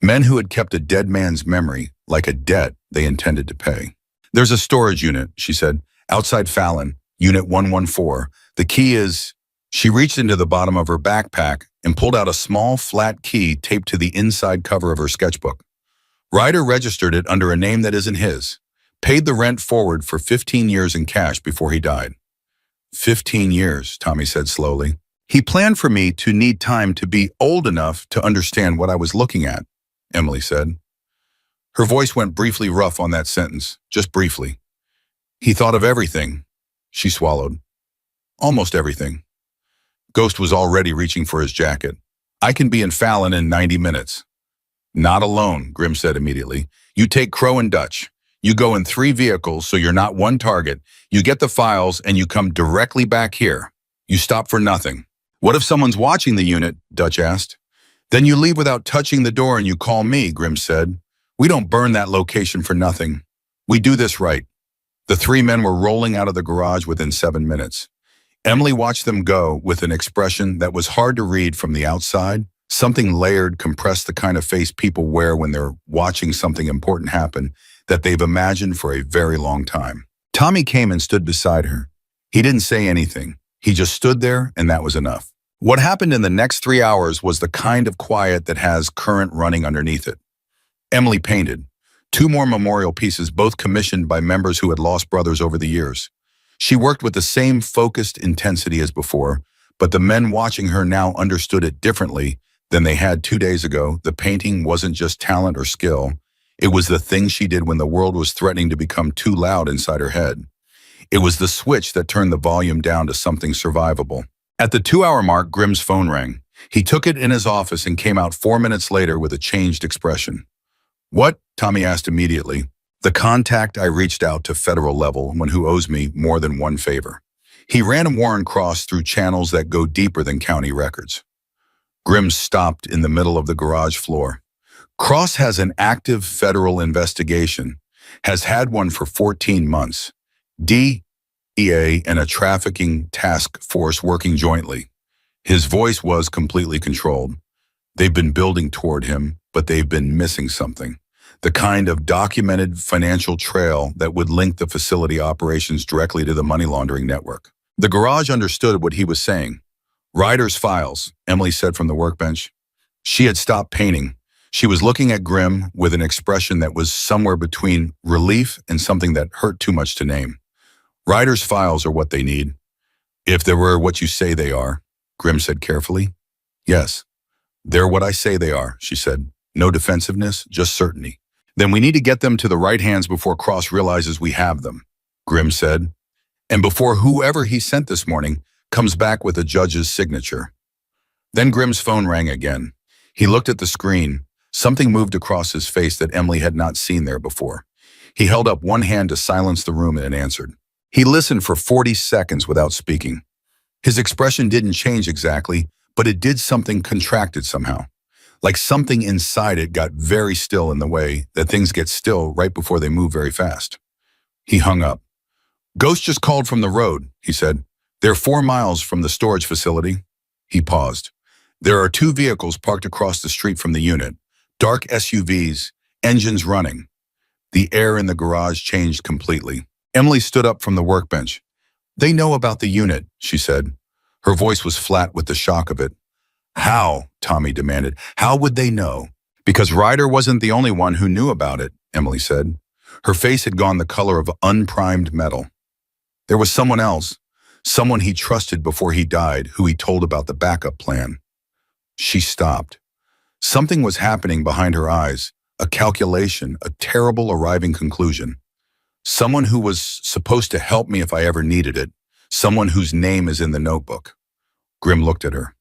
Men who had kept a dead man's memory like a debt they intended to pay. "There's a storage unit," she said, "outside Fallon, Unit 114. The key is..." She reached into the bottom of her backpack and pulled out a small, flat key taped to the inside cover of her sketchbook. "Ryder registered it under a name that isn't his. Paid the rent forward for 15 years in cash before he died." 15 years, Tommy said slowly. "He planned for me to need time to be old enough to understand what I was looking at," Emily said. Her voice went briefly rough on that sentence, just briefly. "He thought of everything," she swallowed. "Almost everything." Ghost was already reaching for his jacket. "I can be in Fallon in 90 minutes. "Not alone," Grimm said immediately. "You take Crow and Dutch. You go in 3 vehicles so you're not one target. You get the files and you come directly back here. You stop for nothing." "What if someone's watching the unit?" Dutch asked. "Then you leave without touching the door and you call me," Grimm said. "We don't burn that location for nothing. We do this right." The 3 men were rolling out of the garage within 7 minutes. Emily watched them go with an expression that was hard to read from the outside. Something layered, compressed, the kind of face people wear when they're watching something important happen that they've imagined for a very long time. Tommy came and stood beside her. He didn't say anything. He just stood there, and that was enough. What happened in the next 3 hours was the kind of quiet that has current running underneath it. Emily painted 2 more memorial pieces, both commissioned by members who had lost brothers over the years. She worked with the same focused intensity as before, but the men watching her now understood it differently than they had 2 days ago. The painting wasn't just talent or skill. It was the thing she did when the world was threatening to become too loud inside her head. It was the switch that turned the volume down to something survivable. At the 2-hour mark, Grimm's phone rang. He took it in his office and came out 4 minutes later with a changed expression. "What?" Tommy asked immediately. "The contact I reached out to federal level, one who owes me more than one favor. He ran Warren Cross through channels that go deeper than county records." Grimm stopped in the middle of the garage floor. "Cross has an active federal investigation, has had one for 14 months. DEA and a trafficking task force working jointly." His voice was completely controlled. "They've been building toward him, but they've been missing something. The kind of documented financial trail that would link the facility operations directly to the money laundering network." The garage understood what he was saying. "Ryder's files," Emily said from the workbench. She had stopped painting. She was looking at Grimm with an expression that was somewhere between relief and something that hurt too much to name. "Ryder's files are what they need. If they were what you say they are," Grimm said carefully. "Yes, they're what I say they are," she said. "No defensiveness, just certainty." "Then we need to get them to the right hands before Cross realizes we have them," Grimm said. "And before whoever he sent this morning comes back with a judge's signature." Then Grimm's phone rang again. He looked at the screen. Something moved across his face that Emily had not seen there before. He held up one hand to silence the room and answered. He listened for 40 seconds without speaking. His expression didn't change exactly, but it did something contracted somehow. Like something inside it got very still in the way that things get still right before they move very fast. He hung up. "Ghost just called from the road," he said. "They're 4 miles from the storage facility." He paused. "There are 2 vehicles parked across the street from the unit. Dark SUVs, engines running." The air in the garage changed completely. Emily stood up from the workbench. "They know about the unit," she said. Her voice was flat with the shock of it. "How?" Tommy demanded. "How would they know?" "Because Ryder wasn't the only one who knew about it," Emily said. Her face had gone the color of unprimed metal. "There was someone else, someone he trusted before he died, who he told about the backup plan." She stopped. Something was happening behind her eyes, a calculation, a terrible arriving conclusion. Someone who was supposed to help me if I ever needed it, someone whose name is in the notebook. Grim looked at her.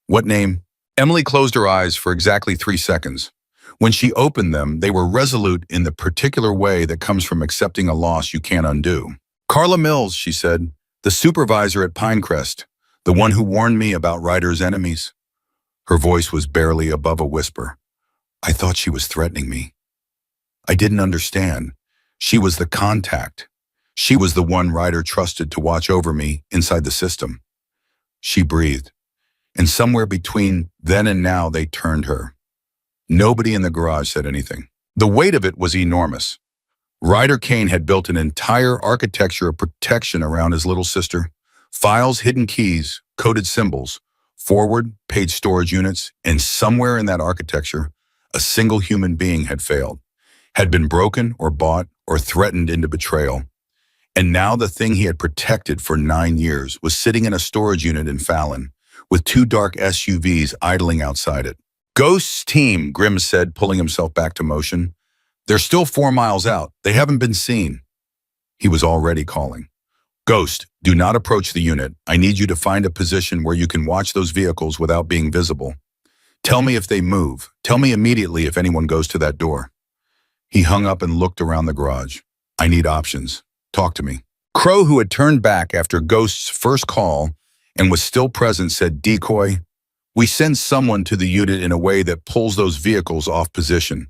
What name? Emily closed her eyes for exactly 3 seconds. When she opened them, they were resolute in the particular way that comes from accepting a loss you can't undo. Carla Mills, she said, the supervisor at Pinecrest, the one who warned me about Ryder's enemies. Her voice was barely above a whisper. I thought she was threatening me. I didn't understand. She was the contact. She was the one Ryder trusted to watch over me inside the system. She breathed. And somewhere between then and now, they turned her. Nobody in the garage said anything. The weight of it was enormous. Ryder Kane had built an entire architecture of protection around his little sister. Files, hidden keys, coded symbols, forward, page storage units, and somewhere in that architecture, a single human being had failed, had been broken or bought or threatened into betrayal. And now the thing he had protected for 9 years was sitting in a storage unit in Fallon, with 2 dark SUVs idling outside it. Ghost's team, Grim said, pulling himself back to motion. They're still 4 miles out. They haven't been seen. He was already calling. Ghost, do not approach the unit. I need you to find a position where you can watch those vehicles without being visible. Tell me if they move. Tell me immediately if anyone goes to that door. He hung up and looked around the garage. I need options. Talk to me. Crow, who had turned back after Ghost's first call and was still present, said, Decoy, we send someone to the unit in a way that pulls those vehicles off position.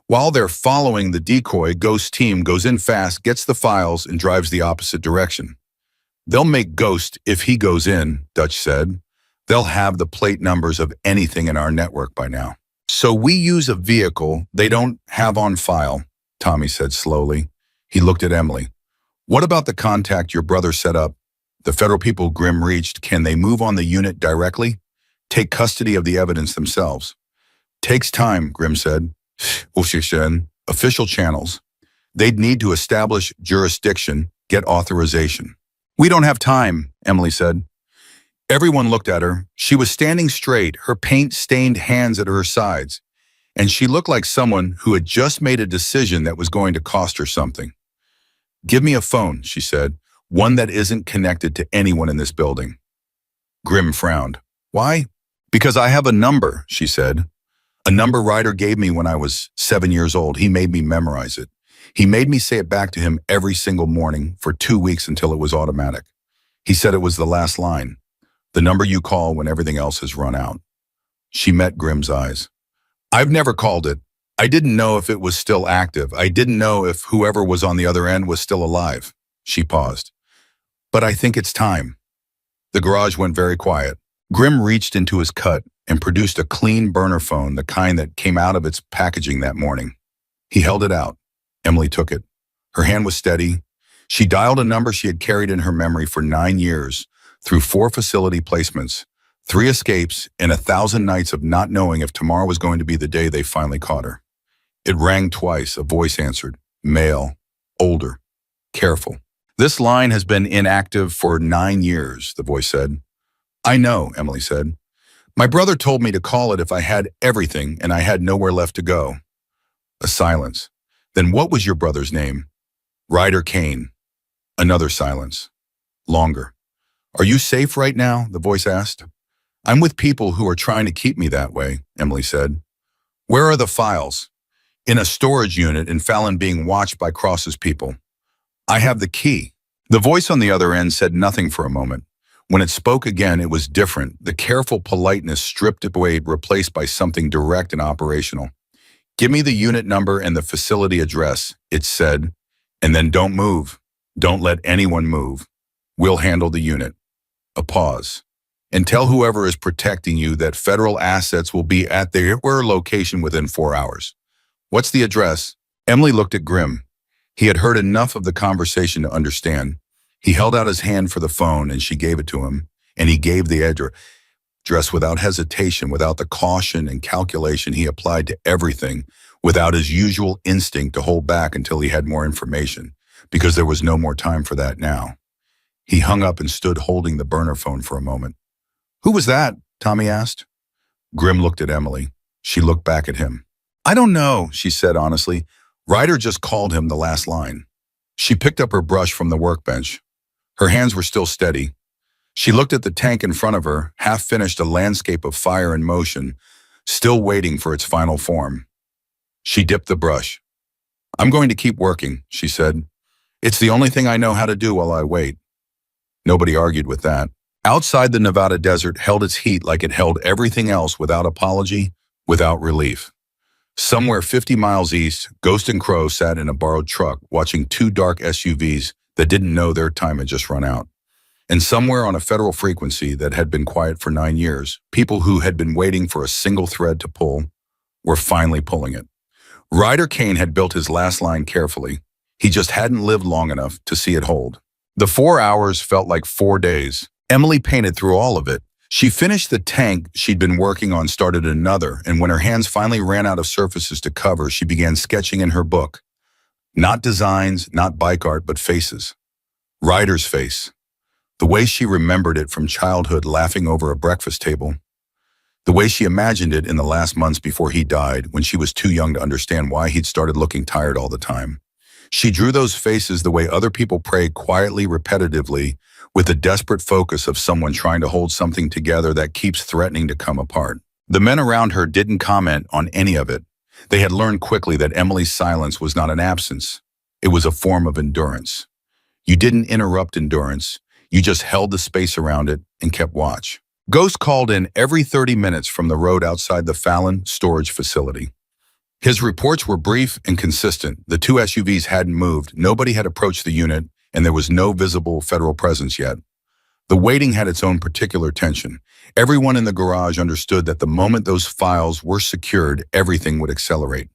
While they're following the decoy, Ghost's team goes in fast, gets the files, and drives the opposite direction. They'll make Ghost if he goes in, Dutch said. They'll have the plate numbers of anything in our network by now. So we use a vehicle they don't have on file, Tommy said slowly. He looked at Emily. What about the contact your brother set up? The federal people Grim reached, can they move on the unit directly? Take custody of the evidence themselves. Takes time, Grim said. Official channels. They'd need to establish jurisdiction, get authorization. We don't have time, Emily said. Everyone looked at her. She was standing straight, her paint-stained hands at her sides, and she looked like someone who had just made a decision that was going to cost her something. Give me a phone, she said, one that isn't connected to anyone in this building. Grim frowned. Why? Because I have a number, she said. A number Ryder gave me when I was 7 years old. He made me memorize it. He made me say it back to him every single morning for 2 weeks until it was automatic. He said it was the last line, the number you call when everything else has run out. She met Grim's eyes. I've never called it. I didn't know if it was still active. I didn't know if whoever was on the other end was still alive. She paused. But I think it's time. The garage went very quiet. Grim reached into his cut and produced a clean burner phone, the kind that came out of its packaging that morning. He held it out. Emily took it. Her hand was steady. She dialed a number she had carried in her memory for 9 years, through 4 facility placements, 3 escapes, and 1,000 nights of not knowing if tomorrow was going to be the day they finally caught her. It rang twice. A voice answered. Male. Older. Careful. This line has been inactive for 9 years, the voice said. I know, Emily said. My brother told me to call it if I had everything and I had nowhere left to go. A silence. Then what was your brother's name? Ryder Kane. Another silence. Longer. Are you safe right now? The voice asked. I'm with people who are trying to keep me that way, Emily said. Where are the files? In a storage unit in Fallon being watched by Cross's people. I have the key. The voice on the other end said nothing for a moment. When it spoke again, it was different. The careful politeness stripped away, replaced by something direct and operational. Give me the unit number and the facility address, it said, and then don't move. Don't let anyone move. We'll handle the unit. A pause. And tell whoever is protecting you that federal assets will be at their location within 4 hours. What's the address? Emily looked at Grim. He had heard enough of the conversation to understand. He held out his hand for the phone and she gave it to him, and he gave the address without hesitation, without the caution and calculation he applied to everything, without his usual instinct to hold back until he had more information, because there was no more time for that now. He hung up and stood holding the burner phone for a moment. Who was that? Tommy asked. Grim looked at Emily. She looked back at him. I don't know, she said honestly. Ryder just called him the last line. She picked up her brush from the workbench. Her hands were still steady. She looked at the tank in front of her, half finished, a landscape of fire and motion, still waiting for its final form. She dipped the brush. I'm going to keep working, she said. It's the only thing I know how to do while I wait. Nobody argued with that. Outside, the Nevada desert held its heat like it held everything else, without apology, without relief. Somewhere 50 miles east, Ghost and Crow sat in a borrowed truck, watching two dark SUVs that didn't know their time had just run out. And somewhere on a federal frequency that had been quiet for 9 years, people who had been waiting for a single thread to pull were finally pulling it. Ryder Kane had built his last line carefully. He just hadn't lived long enough to see it hold. The 4 hours felt like 4 days. Emily painted through all of it. She finished the tank she'd been working on, started another, and when her hands finally ran out of surfaces to cover, she began sketching in her book. Not designs, not bike art, but faces. Ryder's face. The way she remembered it from childhood, laughing over a breakfast table. The way she imagined it in the last months before he died, when she was too young to understand why he'd started looking tired all the time. She drew those faces the way other people pray, quietly, repetitively, with the desperate focus of someone trying to hold something together that keeps threatening to come apart. The men around her didn't comment on any of it. They had learned quickly that Emily's silence was not an absence. It was a form of endurance. You didn't interrupt endurance. You just held the space around it and kept watch. Ghost called in every 30 minutes from the road outside the Fallon storage facility. His reports were brief and consistent. The two SUVs hadn't moved, nobody had approached the unit, and there was no visible federal presence yet. The waiting had its own particular tension. Everyone in the garage understood that the moment those files were secured, everything would accelerate.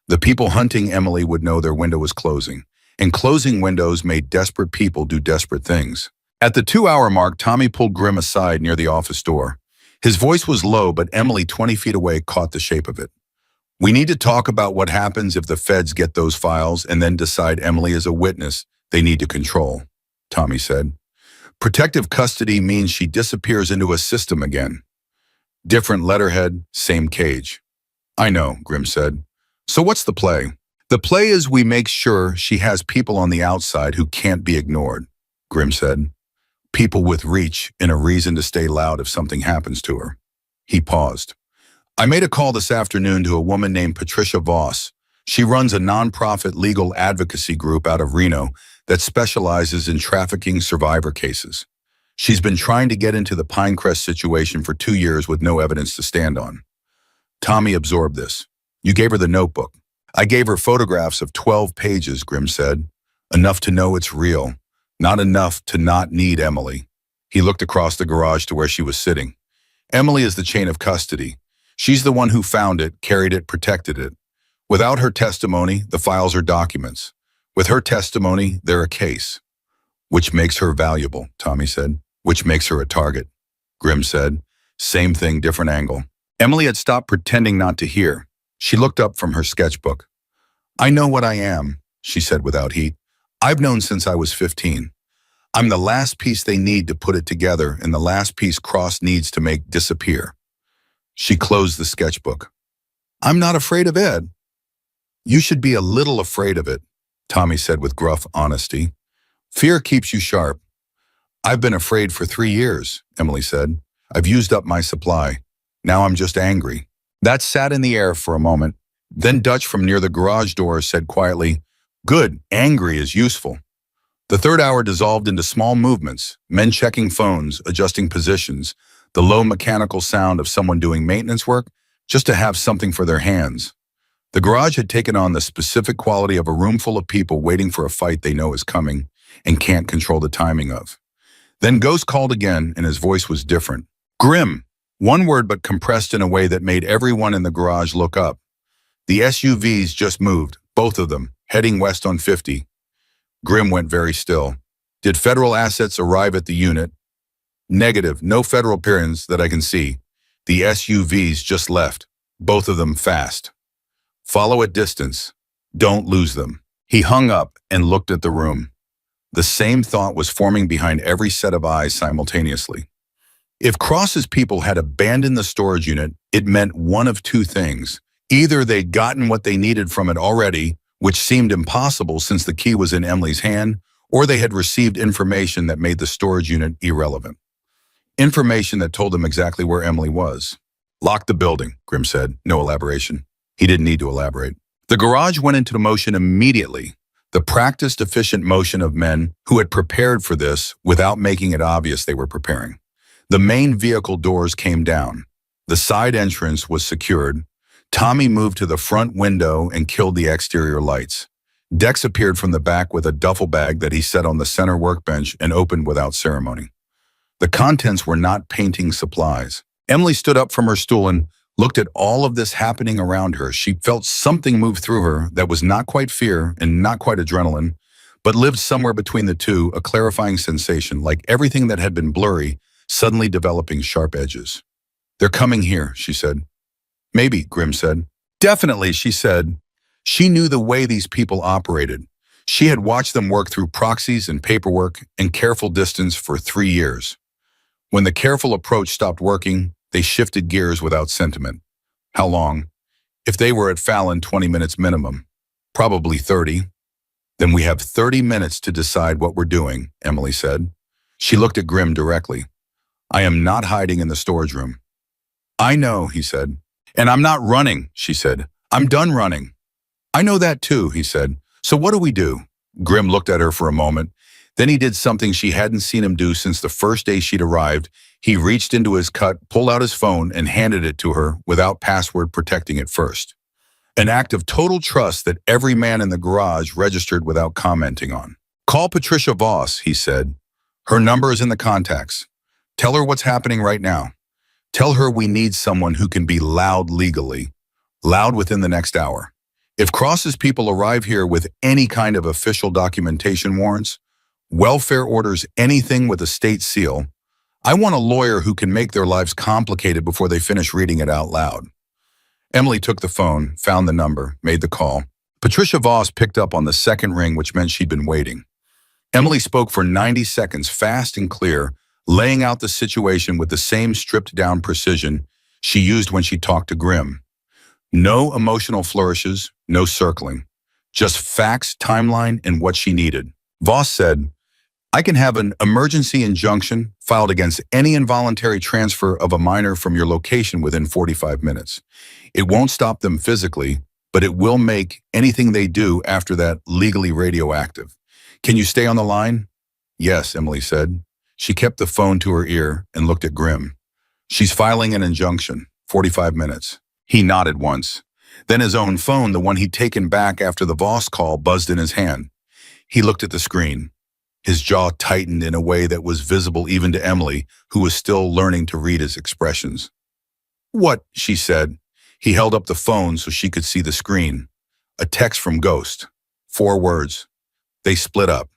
The people hunting Emily would know their window was closing, and closing windows made desperate people do desperate things. At the 2-hour mark, Tommy pulled Grim aside near the office door. His voice was low, but Emily, 20 feet away, caught the shape of it. We need to talk about what happens if the feds get those files and then decide Emily is a witness they need to control, Tommy said. Protective custody means she disappears into a system again. Different letterhead, same cage. I know, Grim said. So what's the play? The play is we make sure she has people on the outside who can't be ignored, Grim said. People with reach and a reason to stay loud if something happens to her. He paused. I made a call this afternoon to a woman named Patricia Voss. She runs a nonprofit legal advocacy group out of Reno that specializes in trafficking survivor cases. She's been trying to get into the Pinecrest situation for 2 years with no evidence to stand on. Tommy absorbed this. You gave her the notebook. I gave her photographs of 12 pages, Grim said. Enough to know it's real. Not enough to not need Emily. He looked across the garage to where she was sitting. Emily is the chain of custody. She's the one who found it, carried it, protected it. Without her testimony, the files are documents. With her testimony, they're a case. Which makes her valuable, Tommy said. Which makes her a target. Grim said. Same thing, different angle. Emily had stopped pretending not to hear. She looked up from her sketchbook. I know what I am, she said without heat. I've known since I was 15. I'm the last piece they need to put it together, and the last piece Cross needs to make disappear. She closed the sketchbook. I'm not afraid of Ed. You should be a little afraid of it, Tommy said with gruff honesty. Fear keeps you sharp. I've been afraid for 3 years, Emily said. I've used up my supply. Now I'm just angry. That sat in the air for a moment. Then Dutch from near the garage door said quietly, Good, angry is useful. The 3rd hour dissolved into small movements, men checking phones, adjusting positions, the low mechanical sound of someone doing maintenance work just to have something for their hands. The garage had taken on the specific quality of a room full of people waiting for a fight they know is coming and can't control the timing of. Then Ghost called again, and his voice was different. Grim, one word but compressed in a way that made everyone in the garage look up. The SUVs just moved, both of them, heading west on 50. Grim went very still. Did federal assets arrive at the unit? Negative, no federal appearance that I can see. The SUVs just left, both of them fast. Follow at distance. Don't lose them. He hung up and looked at the room. The same thought was forming behind every set of eyes simultaneously. If Cross's people had abandoned the storage unit, it meant one of two things. Either they'd gotten what they needed from it already, which seemed impossible since the key was in Emily's hand, or they had received information that made the storage unit irrelevant. Information that told them exactly where Emily was. Lock the building, Grimm said. No elaboration. He didn't need to elaborate. The garage went into motion immediately, the practiced, efficient motion of men who had prepared for this without making it obvious they were preparing. The main vehicle doors came down. The side entrance was secured. Tommy moved to the front window and killed the exterior lights. Dex appeared from the back with a duffel bag that he set on the center workbench and opened without ceremony. The contents were not painting supplies. Emily stood up from her stool and looked at all of this happening around her. She felt something move through her that was not quite fear and not quite adrenaline, but lived somewhere between the two, a clarifying sensation, like everything that had been blurry, suddenly developing sharp edges. They're coming here, she said. Maybe, Grimm said. Definitely, she said. She knew the way these people operated. She had watched them work through proxies and paperwork and careful distance for 3 years. When the careful approach stopped working, they shifted gears without sentiment. How long? If they were at Fallon, 20 minutes minimum. Probably 30. Then we have 30 minutes to decide what we're doing, Emily said. She looked at Grimm directly. I am not hiding in the storage room. I know, he said. And I'm not running, she said. I'm done running. I know that too, he said. So what do we do? Grimm looked at her for a moment. Then he did something she hadn't seen him do since the first day she'd arrived. He reached into his cut, pulled out his phone, and handed it to her without password protecting it first. An act of total trust that every man in the garage registered without commenting on. Call Patricia Voss, he said. Her number is in the contacts. Tell her what's happening right now. Tell her we need someone who can be loud legally. Loud within the next hour. If Cross's people arrive here with any kind of official documentation warrants, welfare orders, anything with a state seal, I want a lawyer who can make their lives complicated before they finish reading it out loud. Emily took the phone, found the number, made the call. Patricia Voss picked up on the second ring, which meant she'd been waiting. Emily spoke for 90 seconds, fast and clear, laying out the situation with the same stripped-down precision she used when she talked to Grimm. No emotional flourishes, no circling. Just facts, timeline, and what she needed. Voss said, I can have an emergency injunction filed against any involuntary transfer of a minor from your location within 45 minutes. It won't stop them physically, but it will make anything they do after that legally radioactive. Can you stay on the line? Yes, Emily said. She kept the phone to her ear and looked at Grimm. She's filing an injunction, 45 minutes. He nodded once. Then his own phone, the one he'd taken back after the Voss call, buzzed in his hand. He looked at the screen. His jaw tightened in a way that was visible even to Emily, who was still learning to read his expressions. What? She said. He held up the phone so she could see the screen. A text from Ghost. 4 words. They split up.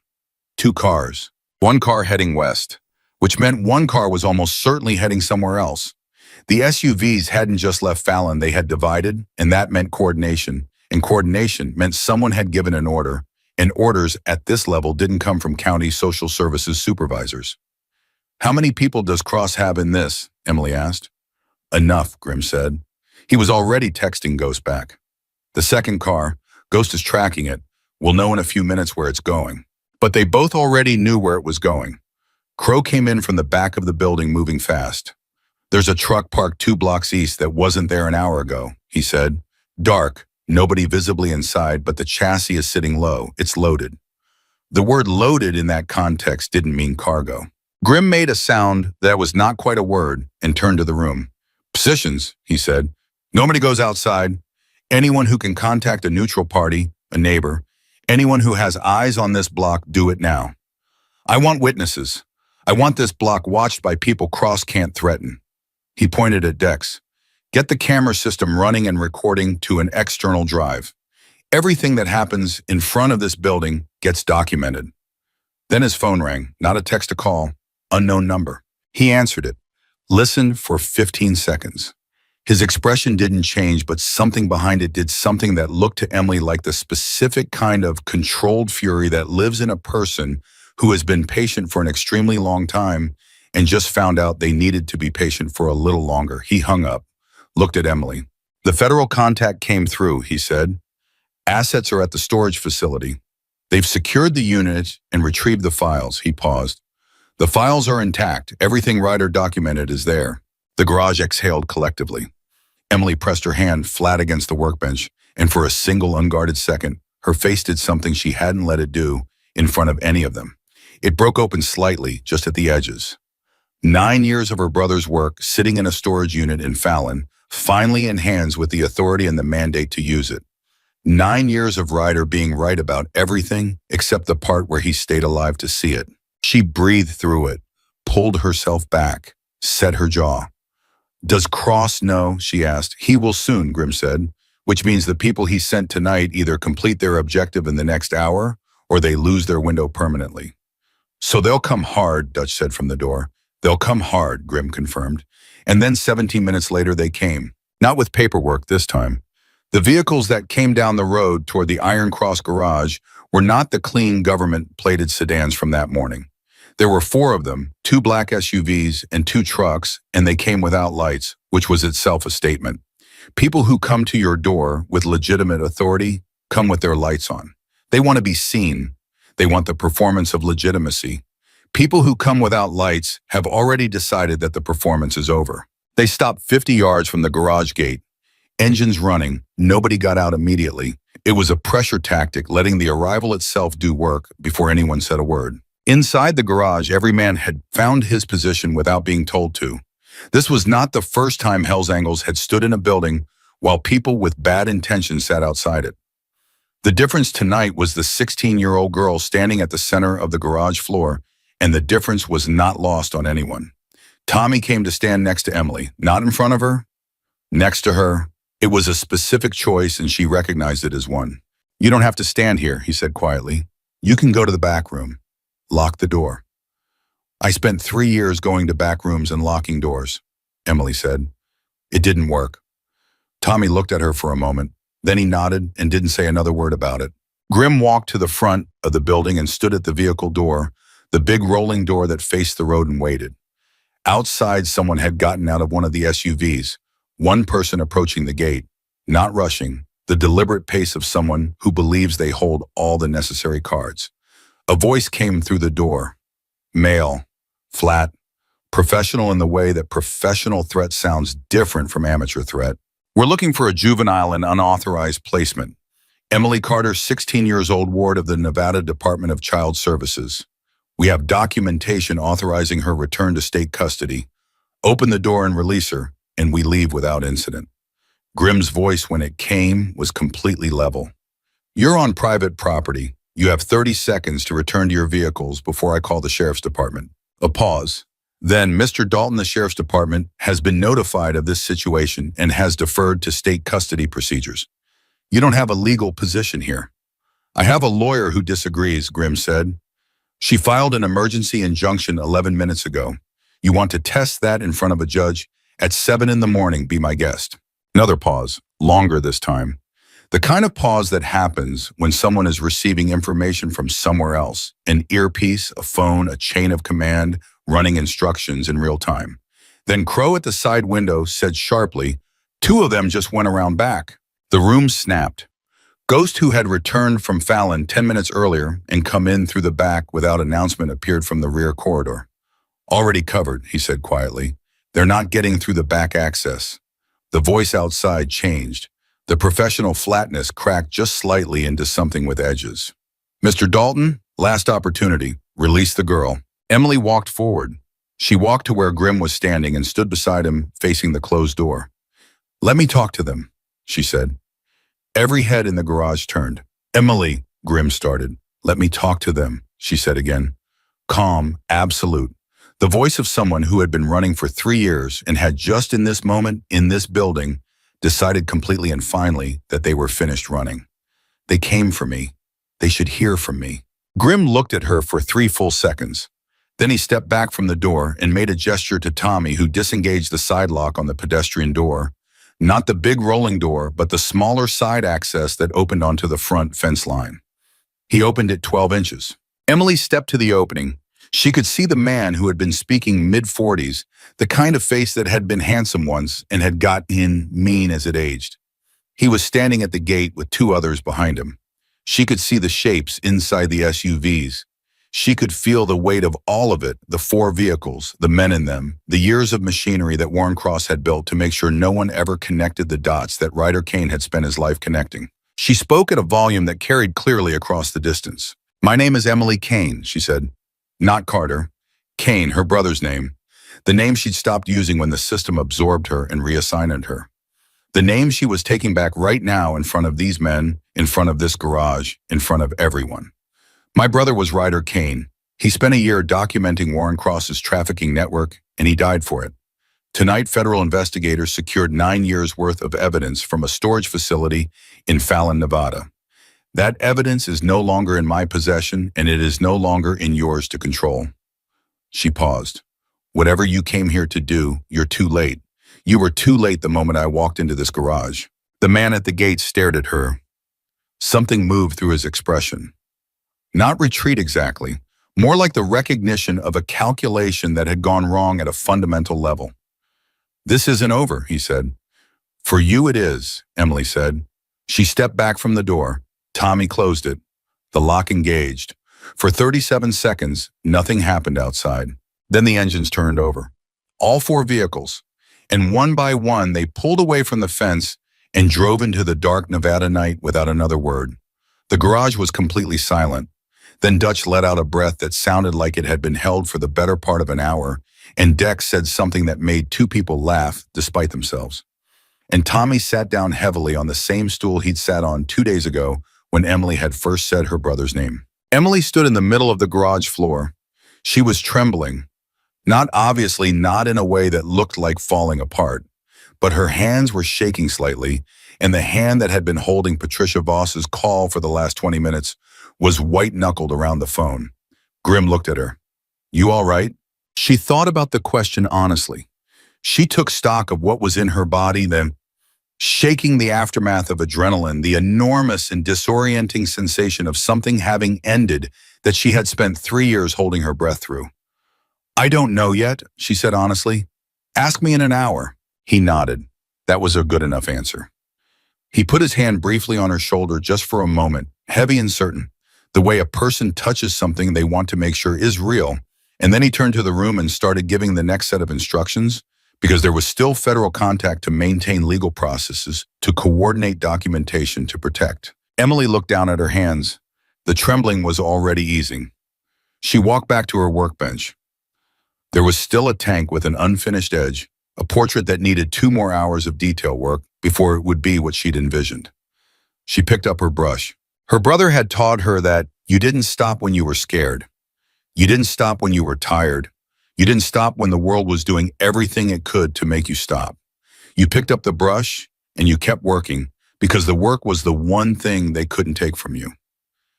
2 cars. 1 car heading west, which meant 1 car was almost certainly heading somewhere else. The SUVs hadn't just left Fallon, they had divided, and that meant coordination. And coordination meant someone had given an order, and orders at this level didn't come from county social services supervisors. How many people does Cross have in this? Emily asked. Enough, Grimm said. He was already texting Ghost back. The second car, Ghost is tracking it. We'll know in a few minutes where it's going. But they both already knew where it was going. Crow came in from the back of the building moving fast. There's a truck parked 2 blocks east that wasn't there an hour ago, he said. Dark, nobody visibly inside, but the chassis is sitting low. It's loaded. The word loaded in that context didn't mean cargo. Grimm made a sound that was not quite a word and turned to the room. Positions, he said. Nobody goes outside. Anyone who can contact a neutral party, a neighbor, anyone who has eyes on this block, do it now. I want witnesses. I want this block watched by people Cross can't threaten. He pointed at Dex. Get the camera system running and recording to an external drive. Everything that happens in front of this building gets documented. Then his phone rang, not a text to call, unknown number. He answered it. Listened for 15 seconds. His expression didn't change, but something behind it did, something that looked to Emily like the specific kind of controlled fury that lives in a person who has been patient for an extremely long time and just found out they needed to be patient for a little longer. He hung up, looked at Emily. The federal contact came through, he said. Assets are at the storage facility. They've secured the unit and retrieved the files. He paused. The files are intact. Everything Ryder documented is there. The garage exhaled collectively. Emily pressed her hand flat against the workbench, and for a single unguarded second, her face did something she hadn't let it do in front of any of them. It broke open slightly, just at the edges. 9 years of her brother's work sitting in a storage unit in Fallon, finally in hands with the authority and the mandate to use it. 9 years of Ryder being right about everything except the part where he stayed alive to see it. She breathed through it, pulled herself back, set her jaw. Does Cross know? She asked. He will soon, Grimm said, which means the people he sent tonight either complete their objective in the next hour or they lose their window permanently. So they'll come hard, Dutch said from the door. They'll come hard, Grimm confirmed. And then 17 minutes later they came. Not with paperwork this time. The vehicles that came down the road toward the Iron Cross garage were not the clean government-plated sedans from that morning. There were 4 of them, 2 black SUVs and 2 trucks, and they came without lights, which was itself a statement. People who come to your door with legitimate authority come with their lights on. They want to be seen. They want the performance of legitimacy. People who come without lights have already decided that the performance is over. They stopped 50 yards from the garage gate. Engines running, nobody got out immediately. It was a pressure tactic, letting the arrival itself do work before anyone said a word. Inside the garage, every man had found his position without being told to. This was not the first time Hell's Angels had stood in a building while people with bad intentions sat outside it. The difference tonight was the 16-year-old girl standing at the center of the garage floor, and the difference was not lost on anyone. Tommy came to stand next to Emily, not in front of her, next to her. It was a specific choice, and she recognized it as one. You don't have to stand here, he said quietly. You can go to the back room. Lock the door. I spent 3 years going to back rooms and locking doors, Emily said. It didn't work. Tommy looked at her for a moment. Then he nodded and didn't say another word about it. Grimm walked to the front of the building and stood at the vehicle door, the big rolling door that faced the road, and waited. Outside, someone had gotten out of one of the SUVs, one person approaching the gate, not rushing, the deliberate pace of someone who believes they hold all the necessary cards. A voice came through the door. Male, flat, professional in the way that professional threat sounds different from amateur threat. We're looking for a juvenile and unauthorized placement. Emily Carter, 16 years old, ward of the Nevada Department of Child Services. We have documentation authorizing her return to state custody. Open the door and release her, and we leave without incident. Grimm's voice, when it came, was completely level. You're on private property. You have 30 seconds to return to your vehicles before I call the sheriff's department. A pause. Then Mr. Dalton, the sheriff's department, has been notified of this situation and has deferred to state custody procedures. You don't have a legal position here. I have a lawyer who disagrees, Grimm said. She filed an emergency injunction 11 minutes ago. You want to test that in front of a judge? At 7 in the morning, be my guest. Another pause, longer this time. The kind of pause that happens when someone is receiving information from somewhere else, an earpiece, a phone, a chain of command, running instructions in real time. Then Crow at the side window said sharply, 2 of them just went around back. The room snapped. Ghost, who had returned from Fallon 10 minutes earlier and come in through the back without announcement, appeared from the rear corridor. Already covered, he said quietly. They're not getting through the back access. The voice outside changed. The professional flatness cracked just slightly into something with edges. Mr. Dalton, last opportunity. Release the girl. Emily walked forward. She walked to where Grimm was standing and stood beside him, facing the closed door. Let me talk to them, she said. Every head in the garage turned. Emily, Grimm started. Let me talk to them, she said again. Calm, absolute. The voice of someone who had been running for 3 years and had just in this moment, in this building, decided completely and finally that they were finished running. They came for me. They should hear from me. Grimm looked at her for 3 full seconds. Then he stepped back from the door and made a gesture to Tommy, who disengaged the side lock on the pedestrian door. Not the big rolling door, but the smaller side access that opened onto the front fence line. He opened it 12 inches. Emily stepped to the opening. She could see the man who had been speaking mid-40s, the kind of face that had been handsome once and had gotten mean as it aged. He was standing at the gate with two others behind him. She could see the shapes inside the SUVs. She could feel the weight of all of it, the four vehicles, the men in them, the years of machinery that Warren Cross had built to make sure no one ever connected the dots that Ryder Kane had spent his life connecting. She spoke at a volume that carried clearly across the distance. "My name is Emily Kane," she said. Not Carter. Kane, her brother's name. The name she'd stopped using when the system absorbed her and reassigned her. The name she was taking back right now in front of these men, in front of this garage, in front of everyone. "My brother was Ryder Kane. He spent a year documenting Warren Cross's trafficking network, and he died for it. Tonight, federal investigators secured 9 years' worth of evidence from a storage facility in Fallon, Nevada. That evidence is no longer in my possession, and it is no longer in yours to control." She paused. "Whatever you came here to do, you're too late. You were too late the moment I walked into this garage." The man at the gate stared at her. Something moved through his expression. Not retreat exactly, more like the recognition of a calculation that had gone wrong at a fundamental level. "This isn't over," he said. "For you it is," Emily said. She stepped back from the door. Tommy closed it. The lock engaged. For 37 seconds, nothing happened outside. Then the engines turned over. All four vehicles. And one by one, they pulled away from the fence and drove into the dark Nevada night without another word. The garage was completely silent. Then Dutch let out a breath that sounded like it had been held for the better part of an hour, and Dex said something that made two people laugh despite themselves. And Tommy sat down heavily on the same stool he'd sat on 2 days ago when Emily had first said her brother's name. Emily stood in the middle of the garage floor. She was trembling, not in a way that looked like falling apart, but her hands were shaking slightly, and the hand that had been holding Patricia Voss's call for the last 20 minutes was white-knuckled around the phone. Grim looked at her. "You all right?" She thought about the question honestly. She took stock of what was in her body, then shaking the aftermath of adrenaline, the enormous and disorienting sensation of something having ended that she had spent 3 years holding her breath through. "I don't know yet," she said honestly. "Ask me in an hour." He nodded. That was a good enough answer. He put his hand briefly on her shoulder just for a moment, heavy and certain, the way a person touches something they want to make sure is real, and then he turned to the room and started giving the next set of instructions, because there was still federal contact to maintain legal processes, to coordinate documentation, to protect. Emily looked down at her hands. The trembling was already easing. She walked back to her workbench. There was still a tank with an unfinished edge, a portrait that needed 2 more hours of detail work before it would be what she'd envisioned. She picked up her brush. Her brother had taught her that you didn't stop when you were scared. You didn't stop when you were tired. You didn't stop when the world was doing everything it could to make you stop. You picked up the brush and you kept working because the work was the one thing they couldn't take from you.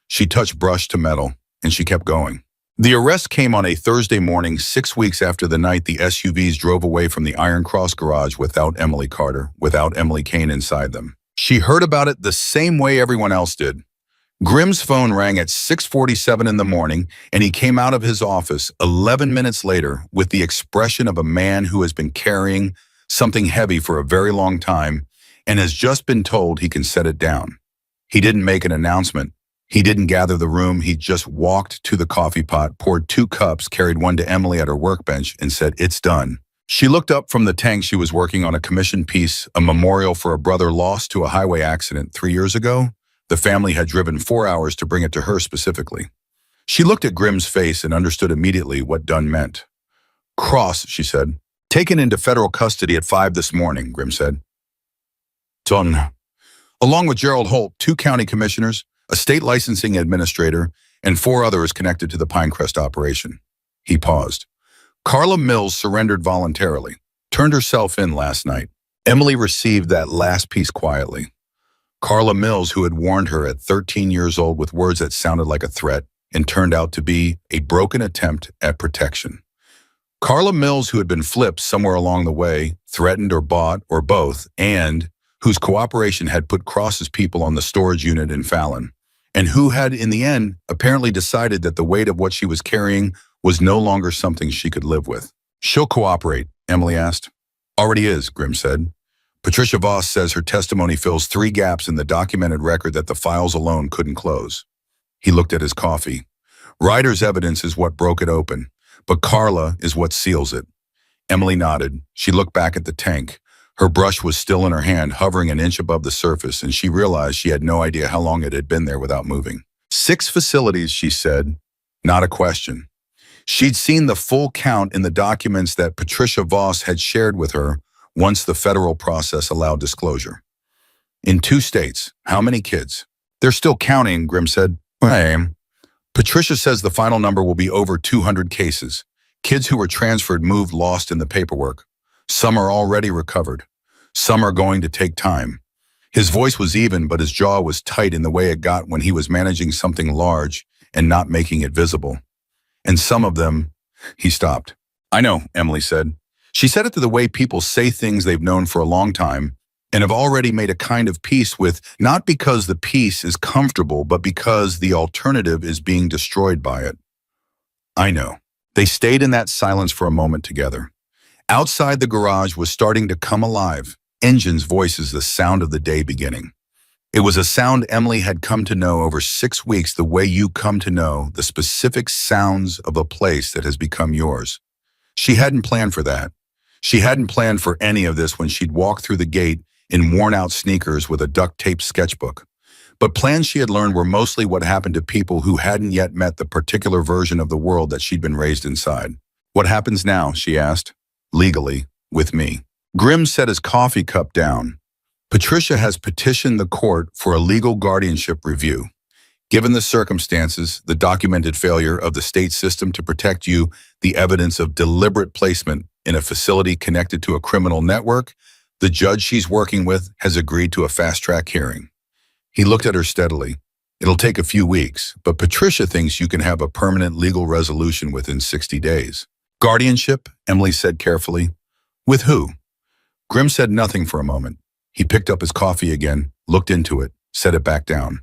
She touched brush to metal and she kept going. The arrest came on a Thursday morning, 6 weeks after the night the SUVs drove away from the Iron Cross garage without Emily Carter, without Emily Kane inside them. She heard about it the same way everyone else did. Grim's phone rang at 6:47 in the morning, and he came out of his office 11 minutes later with the expression of a man who has been carrying something heavy for a very long time and has just been told he can set it down. He didn't make an announcement. He didn't gather the room. He just walked to the coffee pot, poured 2 cups, carried one to Emily at her workbench, and said, "It's done." She looked up from the tank she was working on, a commission piece, a memorial for a brother lost to a highway accident 3 years ago. The family had driven 4 hours to bring it to her specifically. She looked at Grim's face and understood immediately what done meant. "Cross," she said. "Taken into federal custody at 5 this morning," Grim said. "Done." Along with Gerald Holt, 2 county commissioners, a state licensing administrator, and 4 others connected to the Pinecrest operation. He paused. Carla Mills surrendered voluntarily, turned herself in last night. Emily received that last piece quietly. Carla Mills, who had warned her at 13 years old with words that sounded like a threat and turned out to be a broken attempt at protection. Carla Mills, who had been flipped somewhere along the way, threatened or bought or both, and whose cooperation had put Cross's people on the storage unit in Fallon, and who had, in the end, apparently decided that the weight of what she was carrying was no longer something she could live with. "She'll cooperate," Emily asked. "Already is," Grimm said. "Patricia Voss says her testimony fills 3 gaps in the documented record that the files alone couldn't close." He looked at his coffee. "Ryder's evidence is what broke it open, but Carla is what seals it." Emily nodded. She looked back at the tank. Her brush was still in her hand, hovering an inch above the surface, and she realized she had no idea how long it had been there without moving. 6 facilities, she said. Not a question. She'd seen the full count in the documents that Patricia Voss had shared with her once the federal process allowed disclosure. "In 2 states. How many kids?" "They're still counting," Grimm said. "Hey." "Patricia says the final number will be over 200 cases. Kids who were transferred moved lost in the paperwork. Some are already recovered. Some are going to take time." His voice was even, but his jaw was tight in the way it got when he was managing something large and not making it visible. "And some of them—" He stopped. "I know," Emily said. She said it to the way people say things they've known for a long time and have already made a kind of peace with, not because the peace is comfortable, but because the alternative is being destroyed by it. "I know." They stayed in that silence for a moment together. Outside, the garage was starting to come alive. Engines, voices, the sound of the day beginning. It was a sound Emily had come to know over 6 weeks, the way you come to know the specific sounds of a place that has become yours. She hadn't planned for that. She hadn't planned for any of this when she'd walked through the gate in worn-out sneakers with a duct-taped sketchbook. But plans she had learned were mostly what happened to people who hadn't yet met the particular version of the world that she'd been raised inside. "What happens now?" she asked. "Legally, with me." Grimm set his coffee cup down. "Patricia has petitioned the court for a legal guardianship review. Given the circumstances, the documented failure of the state system to protect you, the evidence of deliberate placement in a facility connected to a criminal network, the judge she's working with has agreed to a fast-track hearing." He looked at her steadily. "It'll take a few weeks, but Patricia thinks you can have a permanent legal resolution within 60 days. "Guardianship?" Emily said carefully. "With who?" Grimm said nothing for a moment. He picked up his coffee again, looked into it, set it back down.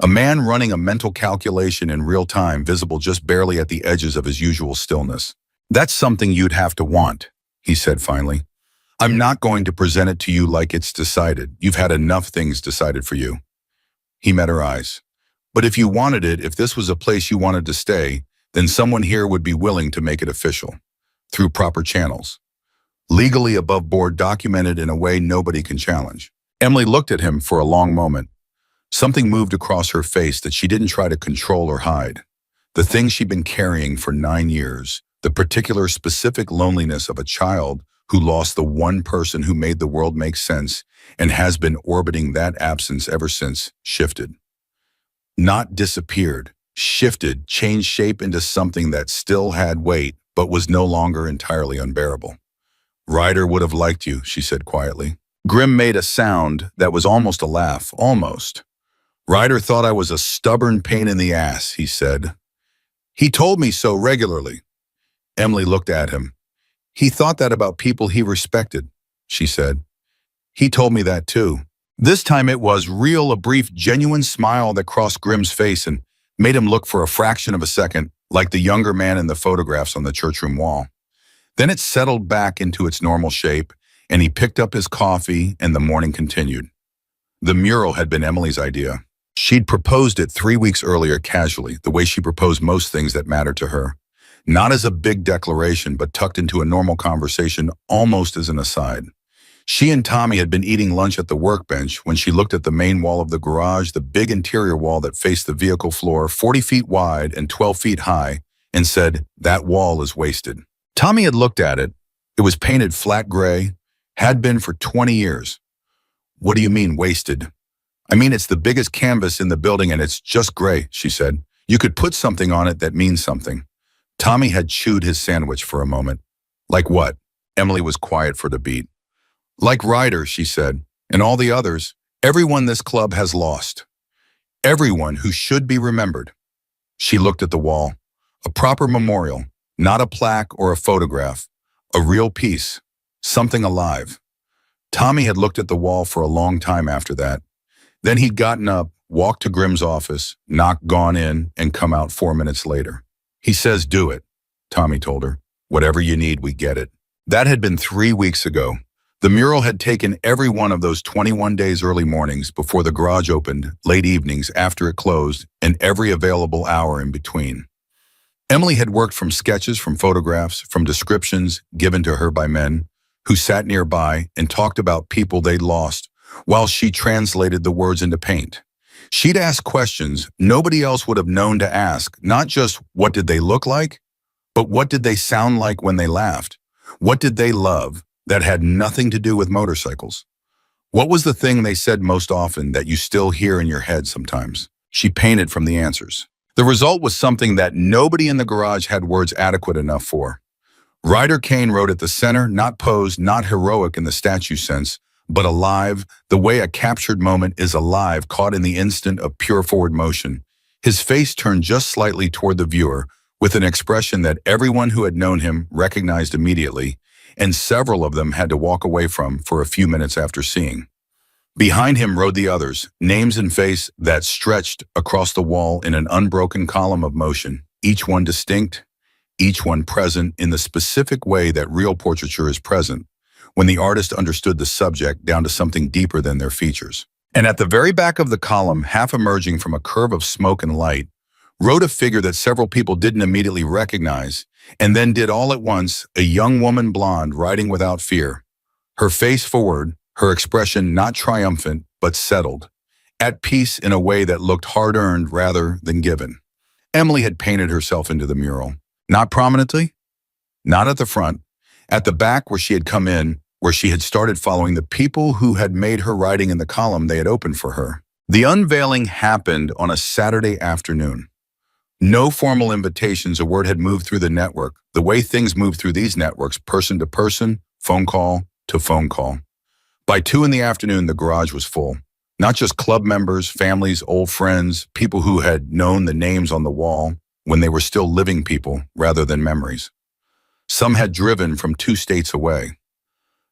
A man running a mental calculation in real time, visible just barely at the edges of his usual stillness. "That's something you'd have to want," he said finally. "I'm not going to present it to you like it's decided. You've had enough things decided for you." He met her eyes. "But if you wanted it, if this was a place you wanted to stay, then someone here would be willing to make it official. Through proper channels. Legally above board, documented in a way nobody can challenge." Emily looked at him for a long moment. Something moved across her face that she didn't try to control or hide. The thing she'd been carrying for 9 years, the particular specific loneliness of a child who lost the one person who made the world make sense and has been orbiting that absence ever since, shifted. Not disappeared, shifted, changed shape into something that still had weight, but was no longer entirely unbearable. "Ryder would have liked you," she said quietly. Grimm made a sound that was almost a laugh, almost. "Ryder thought I was a stubborn pain in the ass," he said. "He told me so regularly." Emily looked at him. "He thought that about people he respected," she said. "He told me that too." This time it was real, a brief, genuine smile that crossed Grimm's face and made him look for a fraction of a second, like the younger man in the photographs on the churchroom wall. Then it settled back into its normal shape, and he picked up his coffee, and the morning continued. The mural had been Emily's idea. She'd proposed it 3 weeks earlier casually, the way she proposed most things that mattered to her. Not as a big declaration, but tucked into a normal conversation, almost as an aside. She and Tommy had been eating lunch at the workbench when she looked at the main wall of the garage, the big interior wall that faced the vehicle floor, 40 feet wide and 12 feet high, and said, "That wall is wasted." Tommy had looked at it. It was painted flat gray, had been for 20 years. "What do you mean, wasted?" "I mean, it's the biggest canvas in the building and it's just gray," she said. "You could put something on it that means something." Tommy had chewed his sandwich for a moment. "Like what?" Emily was quiet for the beat. "Like Ryder," she said, "and all the others. Everyone this club has lost. Everyone who should be remembered." She looked at the wall. A proper memorial, not a plaque or a photograph. A real piece. Something alive. Tommy had looked at the wall for a long time after that. Then he'd gotten up, walked to Grimm's office, knocked, gone in, and come out 4 minutes later. "He says do it." Tommy told her. Whatever you need, we get it. That had been 3 weeks ago. The mural had taken every one of those 21 days early mornings before the garage opened, late evenings after it closed, and every available hour in between. Emily had worked from sketches, from photographs, from descriptions given to her by men who sat nearby and talked about people they'd lost while she translated the words into paint. She'd ask questions nobody else would have known to ask, not just what did they look like, but what did they sound like when they laughed? What did they love that had nothing to do with motorcycles? What was the thing they said most often that you still hear in your head sometimes? She painted from the answers. The result was something that nobody in the garage had words adequate enough for. Ryder Kane wrote at the center, not posed, not heroic in the statue sense, but alive, the way a captured moment is alive, caught in the instant of pure forward motion. His face turned just slightly toward the viewer, with an expression that everyone who had known him recognized immediately, and several of them had to walk away from for a few minutes after seeing. Behind him rode the others, names and face that stretched across the wall in an unbroken column of motion, each one distinct, each one present in the specific way that real portraiture is present, when the artist understood the subject down to something deeper than their features. And at the very back of the column, half emerging from a curve of smoke and light, rode a figure that several people didn't immediately recognize, and then did all at once, a young woman, blonde, riding without fear. Her face forward, her expression not triumphant, but settled, at peace in a way that looked hard-earned rather than given. Emily had painted herself into the mural. Not prominently, not at the front, at the back where she had come in, where she had started following the people who had made her writing in the column they had opened for her. The unveiling happened on a Saturday afternoon. No formal invitations, a word had moved through the network, the way things move through these networks, person to person, phone call to phone call. By 2 in the afternoon, the garage was full. Not just club members, families, old friends, people who had known the names on the wall when they were still living people rather than memories. Some had driven from 2 states away.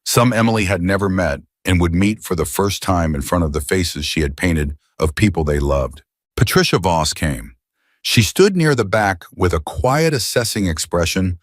Some Emily had never met and would meet for the first time in front of the faces she had painted of people they loved. Patricia Voss came. She stood near the back with a quiet, assessing expression,